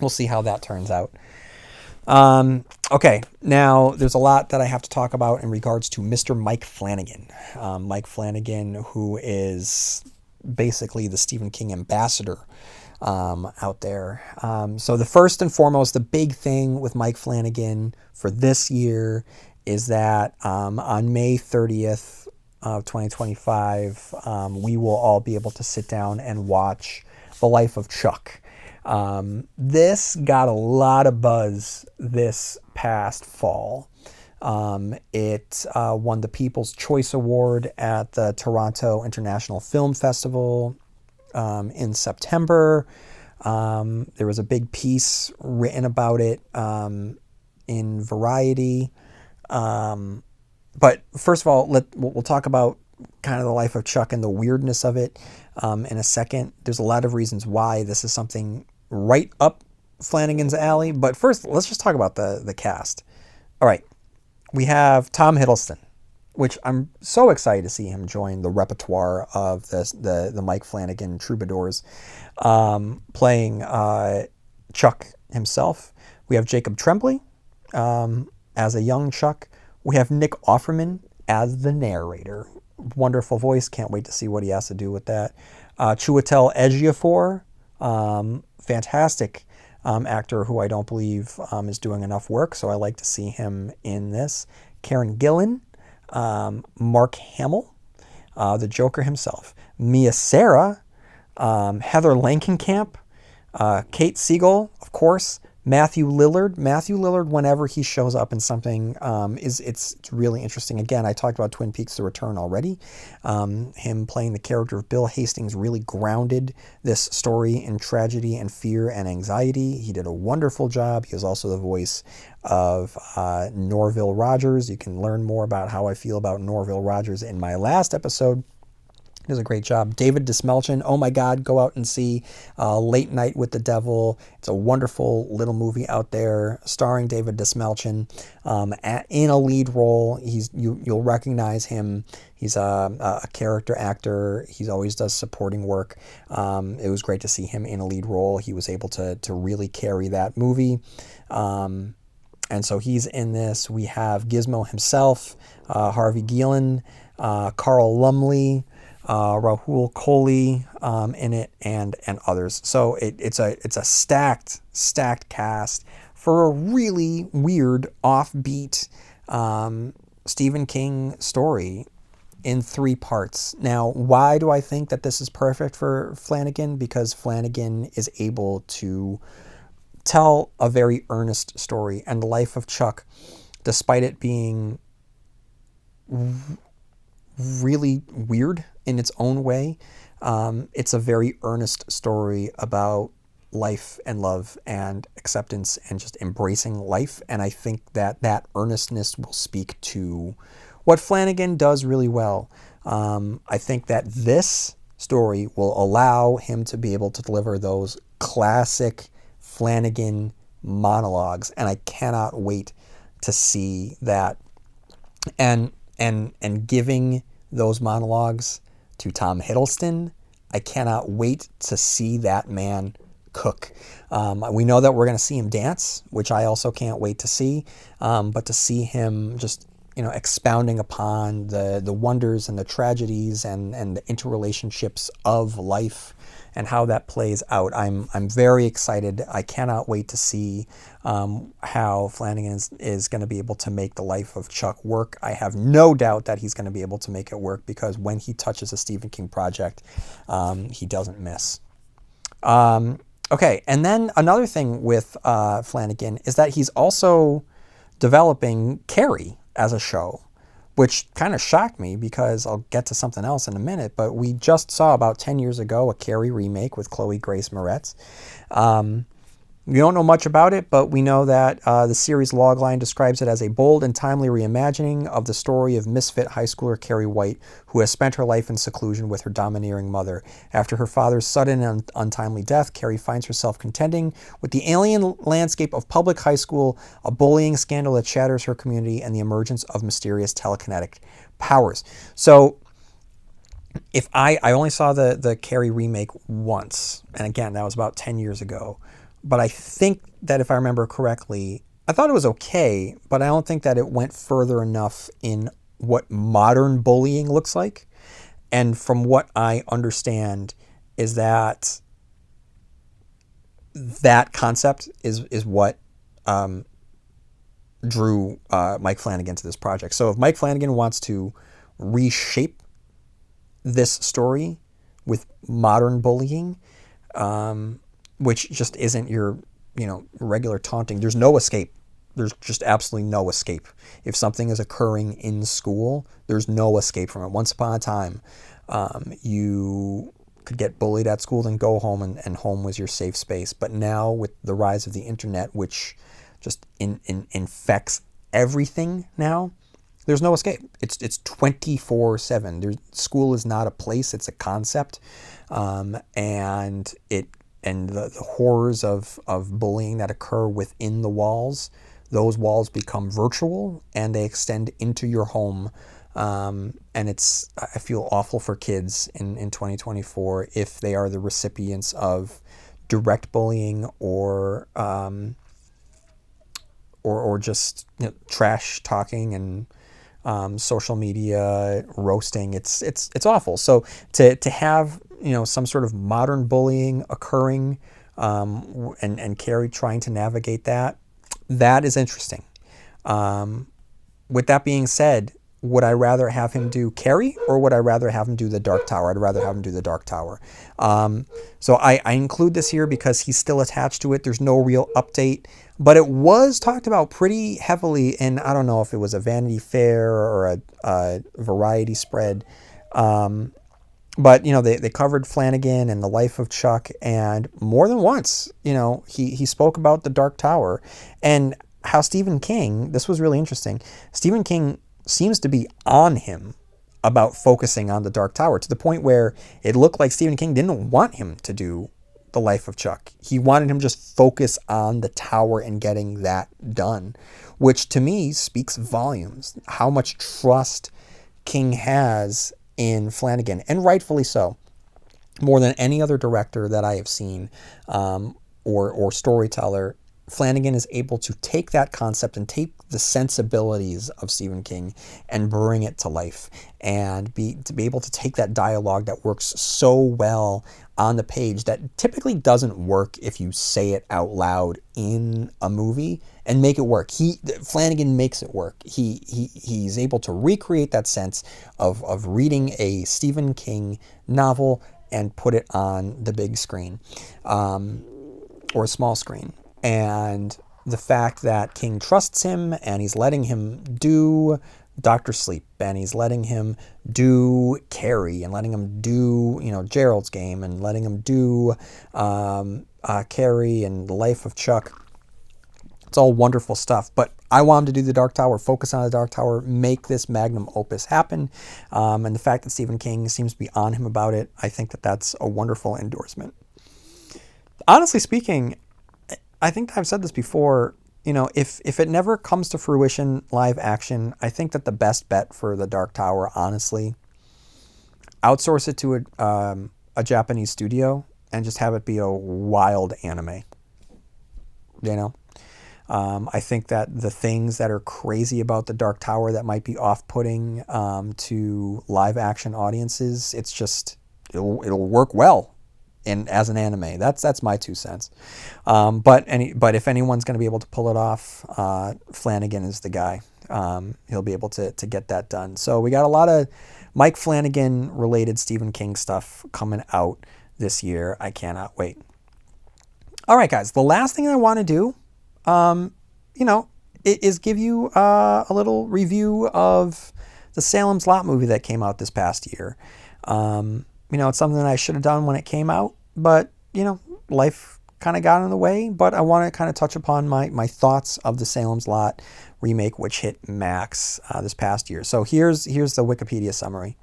we'll see how that turns out. Okay, now there's a lot that I have to talk about in regards to Mr. Mike Flanagan. Mike Flanagan, who is basically the Stephen King ambassador out there. So the first and foremost, the big thing with Mike Flanagan for this year is that on May 30th of 2025, we will all be able to sit down and watch The Life of Chuck. This got a lot of buzz this past fall. It won the People's Choice Award at the Toronto International Film Festival in September. There was a big piece written about it in Variety. But first of all, we'll talk about kind of the life of Chuck and the weirdness of it in a second. There's a lot of reasons why this is something right up Flanagan's alley. But first, let's just talk about the cast. All right, we have Tom Hiddleston, which I'm so excited to see him join the repertoire of the Mike Flanagan troubadours, playing Chuck himself. We have Jacob Tremblay as a young Chuck. We have Nick Offerman as the narrator. Wonderful voice. Can't wait to see what he has to do with that. Chiwetel Ejiofor, fantastic actor who I don't believe is doing enough work, so I like to see him in this. Karen Gillan, Mark Hamill, the Joker himself. Mia Sara, Heather Langenkamp, Kate Siegel, of course. Matthew Lillard, whenever he shows up in something, it's really interesting. Again, I talked about Twin Peaks: The Return already. Him playing the character of Bill Hastings really grounded this story in tragedy and fear and anxiety. He did a wonderful job. He was also the voice of Norville Rogers. You can learn more about how I feel about Norville Rogers in my last episode. He does a great job. David Dismelchin, oh my God, go out and see Late Night with the Devil. It's a wonderful little movie out there starring David Dismelchin in a lead role. You'll recognize him. He's a character actor. He always does supporting work. It was great to see him in a lead role. He was able to really carry that movie. And so he's in this. We have Gizmo himself, Harvey Guillen, Carl Lumley, Rahul Kohli in it, and others. So it's a stacked cast for a really weird, offbeat Stephen King story in 3 parts. Now, why do I think that this is perfect for Flanagan? Because Flanagan is able to tell a very earnest story, and the life of Chuck, despite it being really weird in its own way, it's a very earnest story about life and love and acceptance and just embracing life. And I think that earnestness will speak to what Flanagan does really well. I think that this story will allow him to be able to deliver those classic Flanagan monologues, and I cannot wait to see that. And giving those monologues to Tom Hiddleston, I cannot wait to see that man cook. We know that we're going to see him dance, which I also can't wait to see. But to see him just expounding upon the wonders and the tragedies and the interrelationships of life and how that plays out, I'm very excited. I cannot wait to see how Flanagan is going to be able to make the life of Chuck work. I have no doubt that he's going to be able to make it work, because when he touches a Stephen King project, he doesn't miss. Okay, and then another thing with Flanagan is that he's also developing Carrie as a show, which kind of shocked me, because I'll get to something else in a minute, but we just saw about 10 years ago a Carrie remake with Chloe Grace Moretz. We don't know much about it, but we know that the series logline describes it as a bold and timely reimagining of the story of misfit high schooler Carrie White, who has spent her life in seclusion with her domineering mother. After her father's sudden and untimely death, Carrie finds herself contending with the alien landscape of public high school, a bullying scandal that shatters her community, and the emergence of mysterious telekinetic powers. So if I only saw the Carrie remake once, and again, that was about 10 years ago. But I think that if I remember correctly, I thought it was okay, but I don't think that it went further enough in what modern bullying looks like. And from what I understand is that concept is what drew Mike Flanagan to this project. So if Mike Flanagan wants to reshape this story with modern bullying, which just isn't your regular taunting. There's no escape There's just absolutely no escape. If something is occurring in school, there's no escape from it. Once upon a time, you could get bullied at school, then go home, and home was your safe space. But now, with the rise of the internet, which just infects everything now, there's no escape. It's 24/7. School is not a place; it's a concept, and the horrors of bullying that occur within the walls. Those walls become virtual and they extend into your home. And I feel awful for kids in 2024 if they are the recipients of direct bullying or just trash talking and social media roasting. It's awful. So to have some sort of modern bullying occurring, and Carrie trying to navigate that is interesting. With that being said, would I rather have him do Carrie or would I rather have him do the Dark Tower? I'd rather have him do the Dark Tower. So I include this here because he's still attached to it. There's no real update, but it was talked about pretty heavily in, I don't know if it was a Vanity Fair or a variety spread. But they covered Flanagan and the life of Chuck, and more than once, he spoke about the Dark Tower and how Stephen King. This was really interesting. Stephen King seems to be on him about focusing on the Dark Tower to the point where it looked like Stephen King didn't want him to do the life of Chuck. He wanted him to just focus on the tower and getting that done, which to me speaks volumes. How much trust King has in Flanagan, and rightfully so, more than any other director that I have seen, or storyteller. Flanagan is able to take that concept and take the sensibilities of Stephen King and bring it to life, and to be able to take that dialogue that works so well on the page that typically doesn't work if you say it out loud in a movie, and make it work. Flanagan makes it work. He's able to recreate that sense of reading a Stephen King novel and put it on the big screen, or a small screen. And the fact that King trusts him and he's letting him do Dr. Sleep, and he's letting him do Carrie, and letting him do Gerald's Game, and letting him do Carrie and the life of Chuck. It's all wonderful stuff, but I want him to do the Dark Tower, focus on the Dark Tower, make this magnum opus happen. And the fact that Stephen King seems to be on him about it, I think that that's a wonderful endorsement. Honestly speaking, I think I've said this before, if it never comes to fruition, live action, I think that the best bet for the Dark Tower, honestly, outsource it to a Japanese studio and just have it be a wild anime. I think that the things that are crazy about the Dark Tower that might be off-putting to live action audiences, it'll work well as an anime. That's my 2 cents. But if anyone's going to be able to pull it off, Flanagan is the guy. He'll be able to get that done. So we got a lot of Mike Flanagan related Stephen King stuff coming out this year. I cannot wait. All right, guys. The last thing I want to do, is give you a little review of the Salem's Lot movie that came out this past year. It's something that I should have done when it came out, but, life kind of got in the way. But I want to kind of touch upon my thoughts of the Salem's Lot remake, which hit Max this past year. So here's the Wikipedia summary.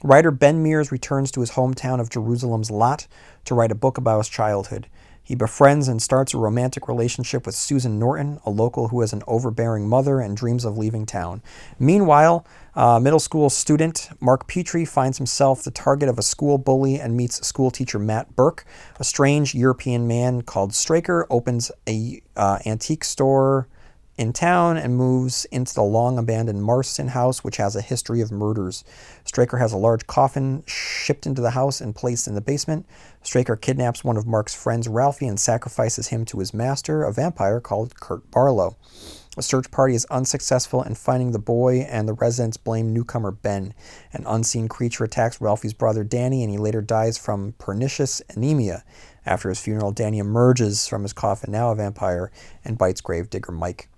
Writer Ben Mears returns to his hometown of Jerusalem's Lot to write a book about his childhood. He befriends and starts a romantic relationship with Susan Norton, a local who has an overbearing mother and dreams of leaving town. Meanwhile, middle school student Mark Petrie finds himself the target of a school bully and meets school teacher Matt Burke. A strange European man called Straker opens a antique store in town and moves into the long-abandoned Marston house, which has a history of murders. Straker has a large coffin shipped into the house and placed in the basement. Straker kidnaps one of Mark's friends, Ralphie, and sacrifices him to his master, a vampire called Kurt Barlow. A search party is unsuccessful in finding the boy, and the residents blame newcomer Ben. An unseen creature attacks Ralphie's brother Danny, and he later dies from pernicious anemia. After his funeral, Danny emerges from his coffin, now a vampire, and bites gravedigger Mike.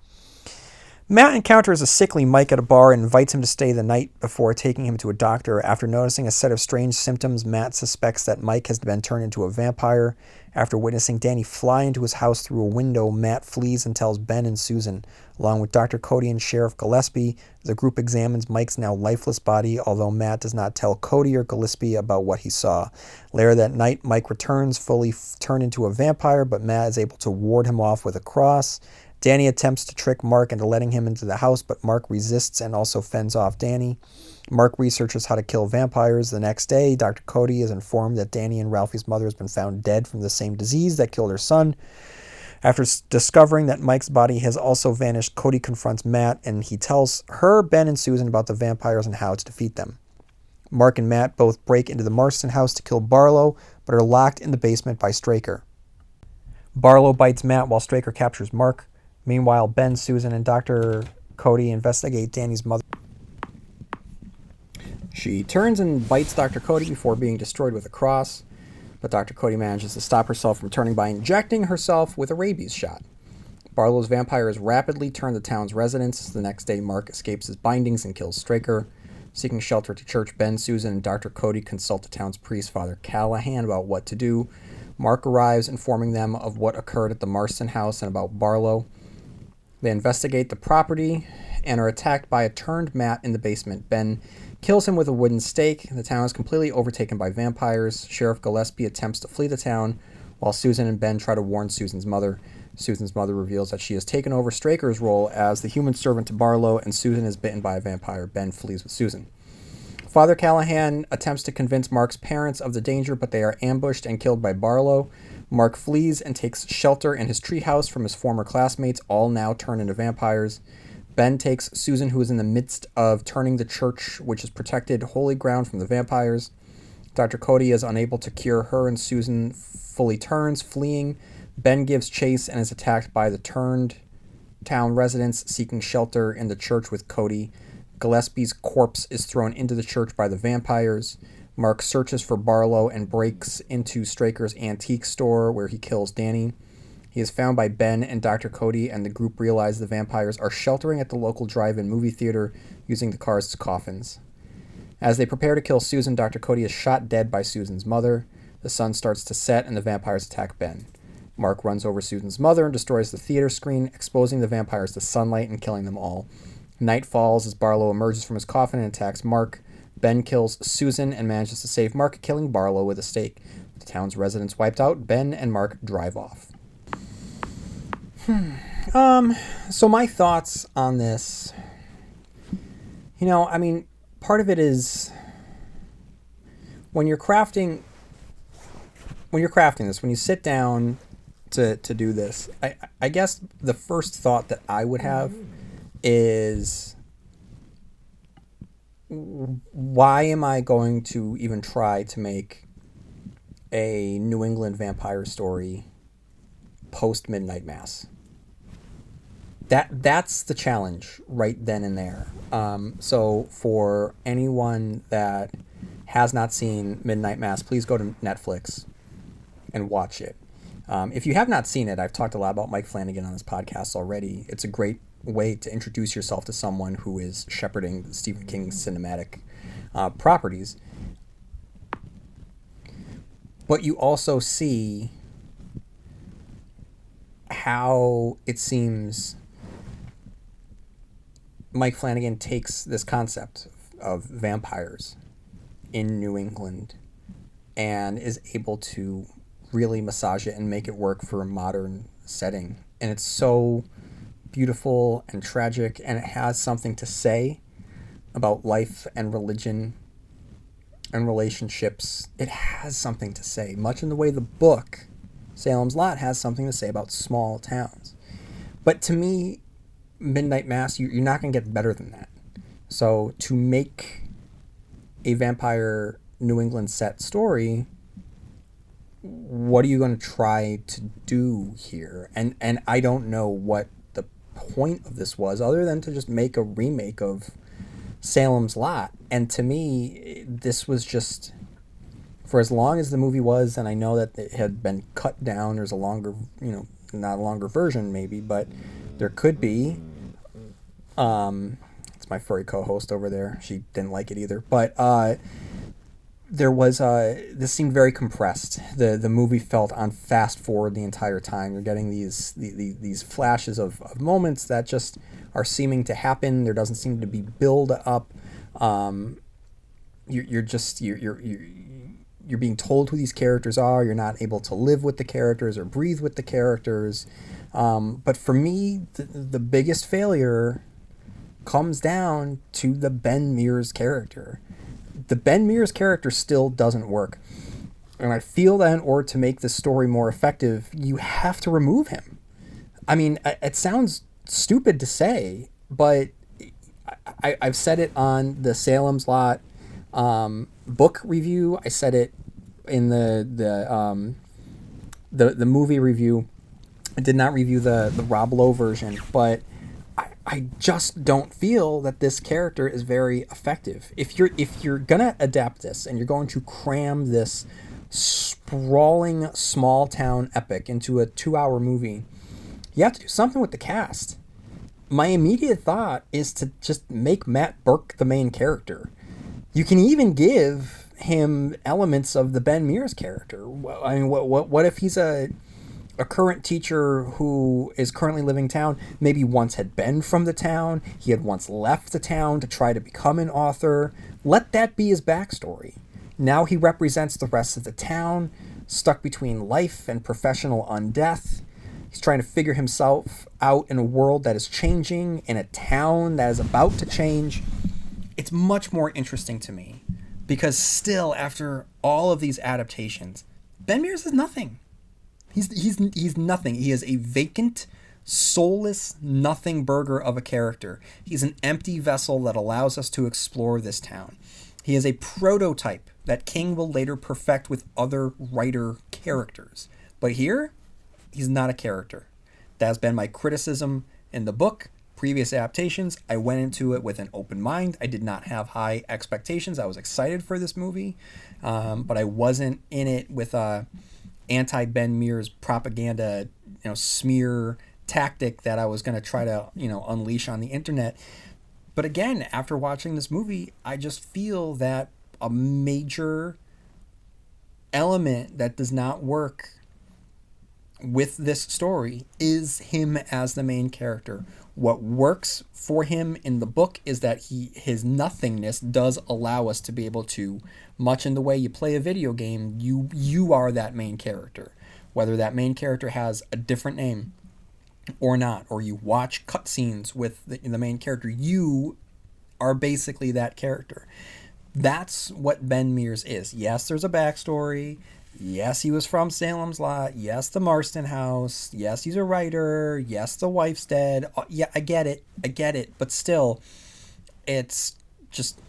Matt encounters a sickly Mike at a bar and invites him to stay the night before taking him to a doctor. After noticing a set of strange symptoms, Matt suspects that Mike has been turned into a vampire. After witnessing Danny fly into his house through a window, Matt flees and tells Ben and Susan. Along with Dr. Cody and Sheriff Gillespie, the group examines Mike's now lifeless body, although Matt does not tell Cody or Gillespie about what he saw. Later that night, Mike returns, fully turned into a vampire, but Matt is able to ward him off with a cross. Danny attempts to trick Mark into letting him into the house, but Mark resists and also fends off Danny. Mark researches how to kill vampires. The next day, Dr. Cody is informed that Danny and Ralphie's mother has been found dead from the same disease that killed her son. After discovering that Mike's body has also vanished, Cody confronts Matt, and he tells her, Ben, and Susan about the vampires and how to defeat them. Mark and Matt both break into the Marston house to kill Barlow, but are locked in the basement by Straker. Barlow bites Matt while Straker captures Mark. Meanwhile, Ben, Susan, and Dr. Cody investigate Danny's mother. She turns and bites Dr. Cody before being destroyed with a cross, but Dr. Cody manages to stop herself from turning by injecting herself with a rabies shot. Barlow's vampires rapidly turn the town's residents. The next day, Mark escapes his bindings and kills Straker. Seeking shelter at a church, Ben, Susan, and Dr. Cody consult the town's priest, Father Callahan, about what to do. Mark arrives, informing them of what occurred at the Marston house and about Barlow. They investigate the property and are attacked by a turned Matt in the basement. Ben kills him with a wooden stake. The town is completely overtaken by vampires. Sheriff Gillespie attempts to flee the town, while Susan and Ben try to warn Susan's mother. Susan's mother reveals that she has taken over Straker's role as the human servant to Barlow, and Susan is bitten by a vampire. Ben flees with Susan. Father Callahan attempts to convince Mark's parents of the danger, but they are ambushed and killed by Barlow. Mark flees and takes shelter in his treehouse from his former classmates, all now turned into vampires. Ben takes Susan, who is in the midst of turning the church, which is protected holy ground, from the vampires. Dr. Cody is unable to cure her, and Susan fully turns, fleeing. Ben gives chase and is attacked by the turned town residents seeking shelter in the church with Cody. Gillespie's corpse is thrown into the church by the vampires. Mark searches for Barlow and breaks into Straker's antique store, where he kills Danny. He is found by Ben and Dr. Cody, and the group realize the vampires are sheltering at the local drive-in movie theater, using the cars as coffins. As they prepare to kill Susan, Dr. Cody is shot dead by Susan's mother. The sun starts to set, and the vampires attack Ben. Mark runs over Susan's mother and destroys the theater screen, exposing the vampires to sunlight and killing them all. Night falls as Barlow emerges from his coffin and attacks Mark. Ben kills Susan and manages to save Mark, killing Barlow with a stake. The town's residents wiped out. Ben and Mark drive off. So my thoughts on this, part of it is when you're crafting this, when you sit down to do this, I guess the first thought that I would have is, why am I going to even try to make a New England vampire story post Midnight Mass? That's the challenge right then and there. So for anyone that has not seen Midnight Mass, please go to Netflix and watch it. If you have not seen it, I've talked a lot about Mike Flanagan on this podcast already. It's a great way to introduce yourself to someone who is shepherding Stephen King's cinematic properties. But you also see how it seems Mike Flanagan takes this concept of vampires in New England and is able to really massage it and make it work for a modern setting. And it's so beautiful and tragic, and it has something to say about life and religion and relationships. It has something to say, much in the way the book Salem's Lot has something to say about small towns. But to me, Midnight Mass, you're not going to get better than that. So to make a vampire New England set story, what are you going to try to do here? And I don't know what the point of this was, other than to just make a remake of Salem's Lot. And to me, this was just, for as long as the movie was, and I know that it had been cut down, there's a longer, not a longer version maybe, but there could be. It's my furry co-host over there. She didn't like it either. But there was this seemed very compressed. The movie felt on fast forward the entire time. You're getting these flashes of moments that just are seeming to happen. There doesn't seem to be build up. You're being told who these characters are. You're not able to live with the characters or breathe with the characters. But for me, the biggest failure comes down to the Ben Mears character. The Ben Mears character still doesn't work. And I feel that in order to make this story more effective, you have to remove him. I mean, it sounds stupid to say, but I've said it on the Salem's Lot book review. I said it in the movie review. I did not review the Rob Lowe version, but I just don't feel that this character is very effective. If you're gonna adapt this and you're going to cram this sprawling small town epic into a 2-hour movie, you have to do something with the cast. My immediate thought is to just make Matt Burke the main character. You can even give him elements of the Ben Mears character. I mean, what if he's a current teacher who is currently living in town, maybe once had been from the town, he had once left the town to try to become an author. Let that be his backstory. Now he represents the rest of the town, stuck between life and professional undeath. He's trying to figure himself out in a world that is changing, in a town that is about to change. It's much more interesting to me because still, after all of these adaptations, Ben Mears is nothing. He's nothing. He is a vacant, soulless, nothing burger of a character. He's an empty vessel that allows us to explore this town. He is a prototype that King will later perfect with other writer characters. But here, he's not a character. That has been my criticism in the book. Previous adaptations, I went into it with an open mind. I did not have high expectations. I was excited for this movie, but I wasn't in it with a anti-Ben Mears propaganda, smear tactic that I was going to try to, unleash on the internet. But again, after watching this movie, I just feel that a major element that does not work with this story is him as the main character. What works for him in the book is that his nothingness does allow us to be able to, much in the way you play a video game, you are that main character. Whether that main character has a different name or not, or you watch cutscenes with the main character, you are basically that character. That's what Ben Mears is. Yes, there's a backstory. Yes, he was from Salem's Lot. Yes, the Marston house. Yes, he's a writer. Yes, the wife's dead. Yeah, I get it. But still, it's just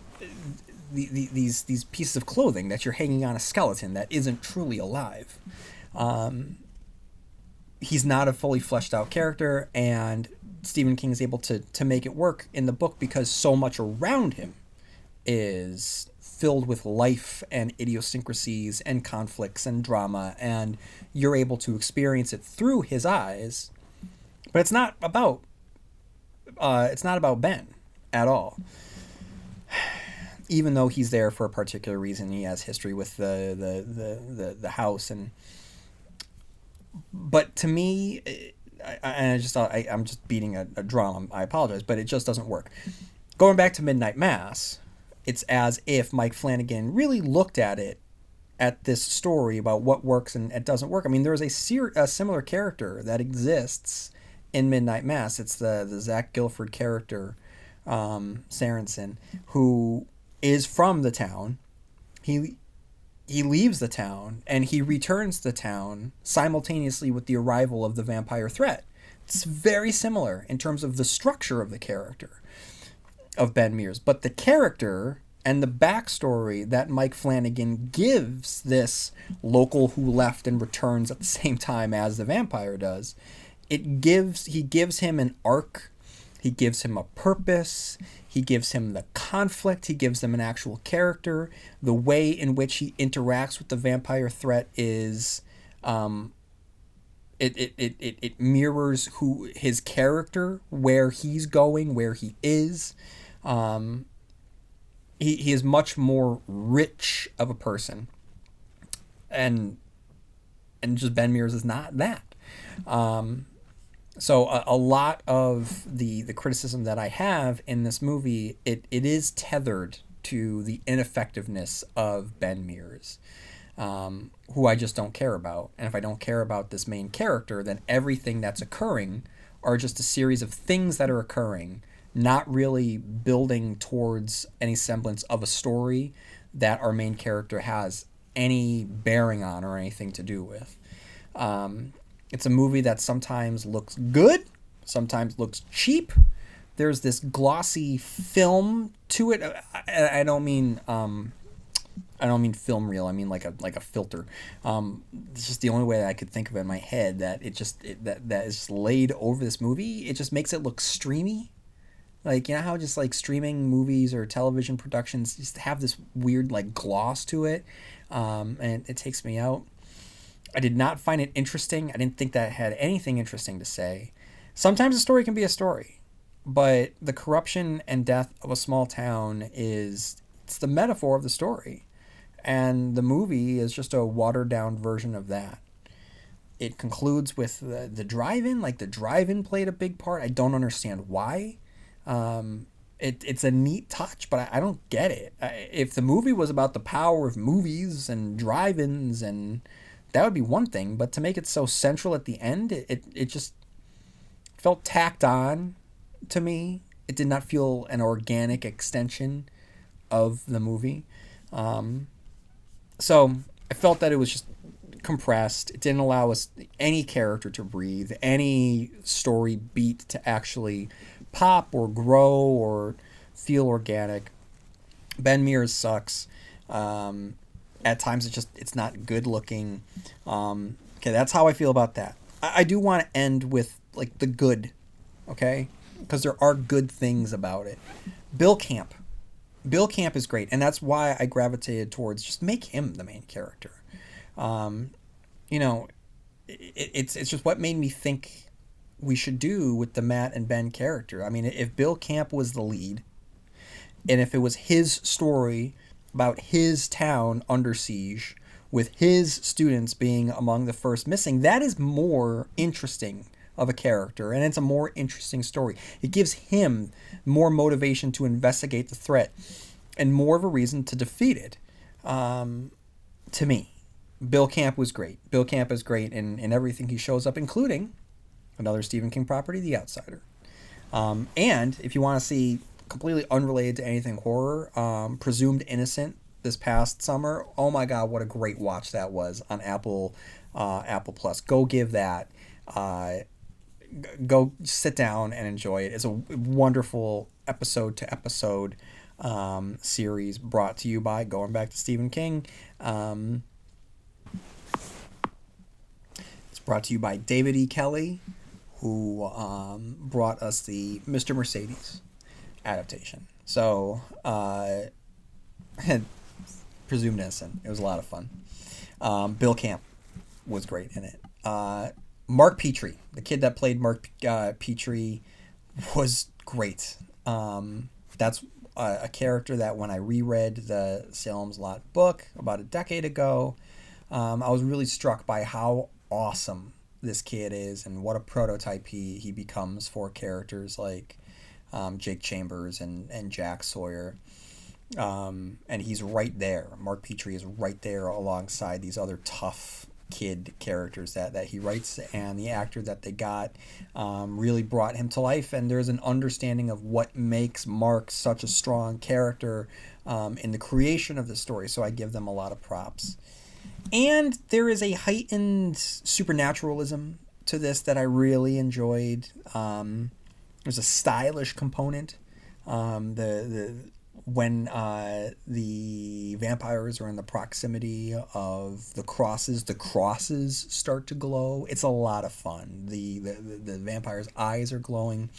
these pieces of clothing that you're hanging on a skeleton that isn't truly alive. He's not a fully fleshed out character, and Stephen King is able to make it work in the book because so much around him is filled with life and idiosyncrasies and conflicts and drama, and you're able to experience it through his eyes. But it's not about Ben at all. Even though he's there for a particular reason, he has history with the house, but to me, I'm just beating a drum. I apologize, but it just doesn't work. Going back to Midnight Mass, it's as if Mike Flanagan really looked at this story about what works and it doesn't work. I mean, there's a similar character that exists in Midnight Mass. It's the Zach Gilford character, Sorensen, who is from the town. He leaves the town and he returns to the town simultaneously with the arrival of the vampire threat. It's very similar in terms of the structure of the character of Ben Mears, but the character and the backstory that Mike Flanagan gives this local who left and returns at the same time as the vampire does, he gives him an arc, he gives him a purpose, he gives him the conflict, he gives him an actual character. The way in which he interacts with the vampire threat is It mirrors who his character, where he's going, where he is. He is much more rich of a person, and just Ben Mears is not that. So a lot of the criticism that I have in this movie, it is tethered to the ineffectiveness of Ben Mears, who I just don't care about. And if I don't care about this main character, then everything that's occurring are just a series of things that are occurring, not really building towards any semblance of a story that our main character has any bearing on or anything to do with. It's a movie that sometimes looks good, sometimes looks cheap. There's this glossy film to it. I don't mean film reel. I mean like a filter. It's just the only way that I could think of it in my head, that that is just laid over this movie. It just makes it look streamy. Like, you know how just like streaming movies or television productions just have this weird like gloss to it, and it takes me out. I did not find it interesting. I didn't think that it had anything interesting to say. Sometimes a story can be a story, but the corruption and death of a small town it's the metaphor of the story, and the movie is just a watered down version of that. It concludes with the drive-in. Like, the drive-in played a big part. I don't understand why. It's a neat touch, but I don't get it. If the movie was about the power of movies and drive-ins, and that would be one thing, but to make it so central at the end, it just felt tacked on to me. It did not feel an organic extension of the movie. So I felt that it was just compressed. It didn't allow us any character to breathe, any story beat to actually pop or grow or feel organic. Ben Mears sucks. At times it's not good looking. Okay, that's how I feel about that. I do want to end with like the good, okay? Because there are good things about it. Bill Camp is great, and that's why I gravitated towards just make him the main character. It's just what made me think we should do with the Matt and Ben character. I mean, if Bill Camp was the lead, and if it was his story about his town under siege, with his students being among the first missing, that is more interesting of a character, and it's a more interesting story. It gives him more motivation to investigate the threat and more of a reason to defeat it. To me, Bill Camp was great. Bill Camp is great in everything he shows up, including another Stephen King property, The Outsider. And if you want to see, completely unrelated to anything horror, Presumed Innocent this past summer. Oh my God, what a great watch that was on Apple Plus. Go give that. Go sit down and enjoy it. It's a wonderful episode to episode series brought to you by, going back to Stephen King. It's brought to you by David E. Kelly, who brought us the Mr. Mercedes adaptation. So, Presumed Innocent. It was a lot of fun. Bill Camp was great in it. Mark Petrie, the kid that played Mark Petrie, was great. That's a character that when I reread the Salem's Lot book about a decade ago, I was really struck by how awesome this kid is and what a prototype he becomes for characters like Jake Chambers and Jack Sawyer. And he's right there. Mark Petrie is right there alongside these other tough kid characters that he writes, and the actor that they got really brought him to life, and there's an understanding of what makes Mark such a strong character in the creation of the story, so I give them a lot of props. And there is a heightened supernaturalism to this that I really enjoyed. There's a stylish component. The when the vampires are in the proximity of the crosses start to glow. It's a lot of fun. The vampire's eyes are glowing,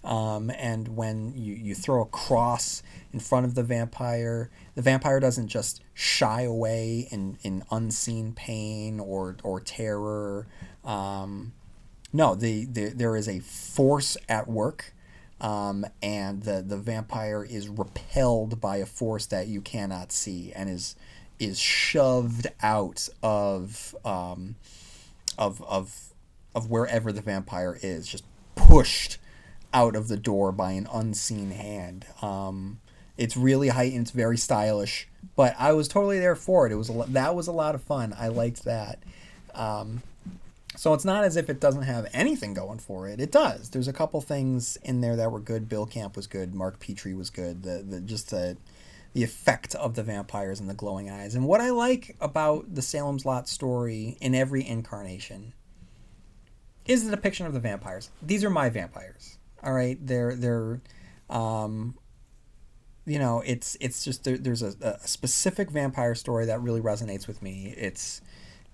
and when you throw a cross in front of the vampire doesn't just shy away in unseen pain or terror. No, there is a force at work, and the vampire is repelled by a force that you cannot see and is shoved out of wherever the vampire is, just pushed out of the door by an unseen hand. It's really heightened, it's very stylish, but I was totally there for it. That was a lot of fun. I liked that. So it's not as if it doesn't have anything going for it. It does. There's a couple things in there that were good. Bill Camp was good. Mark Petrie was good. The effect of the vampires and the glowing eyes. And what I like about the Salem's Lot story in every incarnation is the depiction of the vampires. These are my vampires. All right, they're it's just there's a specific vampire story that really resonates with me. It's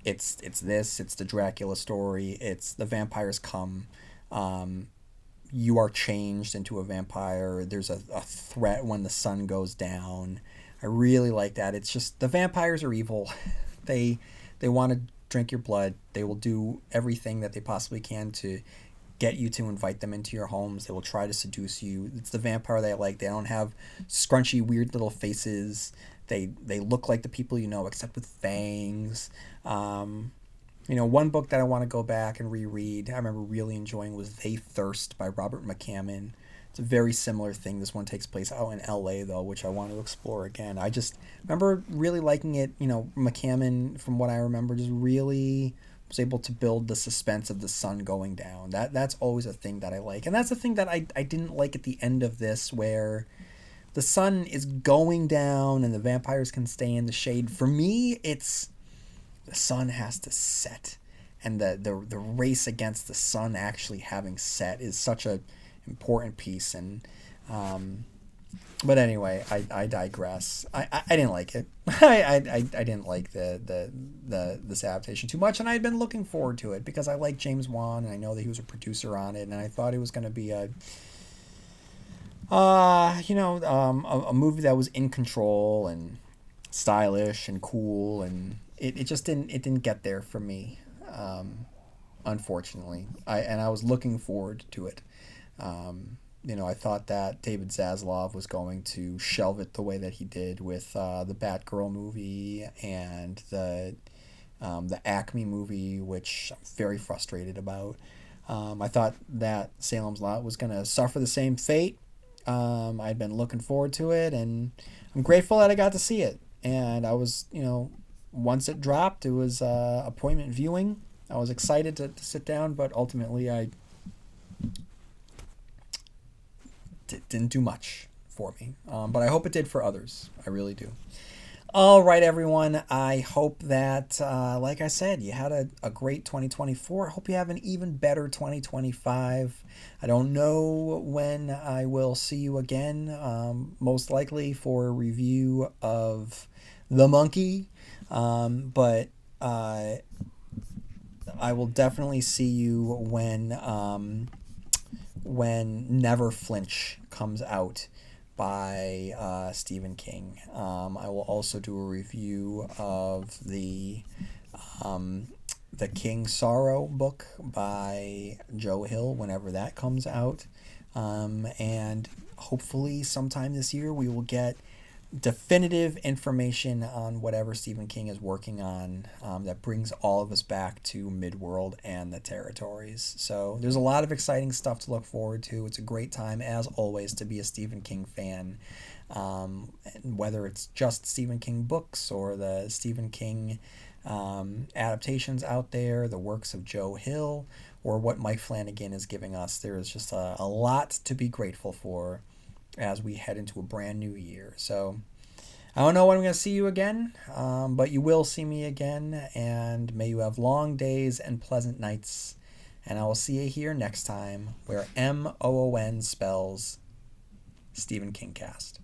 the Dracula story. It's the vampires come. You are changed into a vampire. There's a threat when the sun goes down. I really like that. It's just the vampires are evil. They want to drink your blood. They will do everything that they possibly can to get you to invite them into your homes. They will try to seduce you. It's the vampire that I like. They don't have scrunchy, weird little faces. They look like the people you know, except with fangs. One book that I want to go back and reread, I remember really enjoying, was They Thirst by Robert McCammon. It's a very similar thing. This one takes place out in LA, though, which I want to explore again. I just remember really liking it. McCammon, from what I remember, just really was able to build the suspense of the sun going down. That's always a thing that I like. And that's the thing that I didn't like at the end of this, where the sun is going down and the vampires can stay in the shade. For me, it's the sun has to set, and the race against the sun actually having set is such a important piece. And but anyway, I digress. I didn't like it. I didn't like this adaptation too much, and I had been looking forward to it because I like James Wan and I know that he was a producer on it, and I thought it was going to be a movie that was in control and stylish and cool, and it just didn't get there for me, unfortunately. I was looking forward to it. I thought that David Zaslav was going to shelve it the way that he did with the Batgirl movie and the Acme movie, which I'm very frustrated about. I thought that Salem's Lot was going to suffer the same fate. I'd been looking forward to it, and I'm grateful that I got to see it. And I was, once it dropped, it was appointment viewing. I was excited to sit down, but ultimately I didn't do much for me. But I hope it did for others. I really do. All right, everyone. I hope that, like I said, you had a great 2024. I hope you have an even better 2025. I don't know when I will see you again, most likely for a review of The Monkey. But I will definitely see you when Never Flinch comes out by Stephen King. I will also do a review of the King Sorrow book by Joe Hill whenever that comes out. And hopefully sometime this year we will get definitive information on whatever Stephen King is working on, that brings all of us back to Midworld and the territories. So there's a lot of exciting stuff to look forward to. It's a great time, as always, to be a Stephen King fan, whether it's just Stephen King books or the Stephen King adaptations out there, the works of Joe Hill, or what Mike Flanagan is giving us. There is just a lot to be grateful for as we head into a brand new year. So I don't know when I'm going to see you again, but you will see me again, and may you have long days and pleasant nights, and I will see you here next time where MOON spells Stephen King Cast.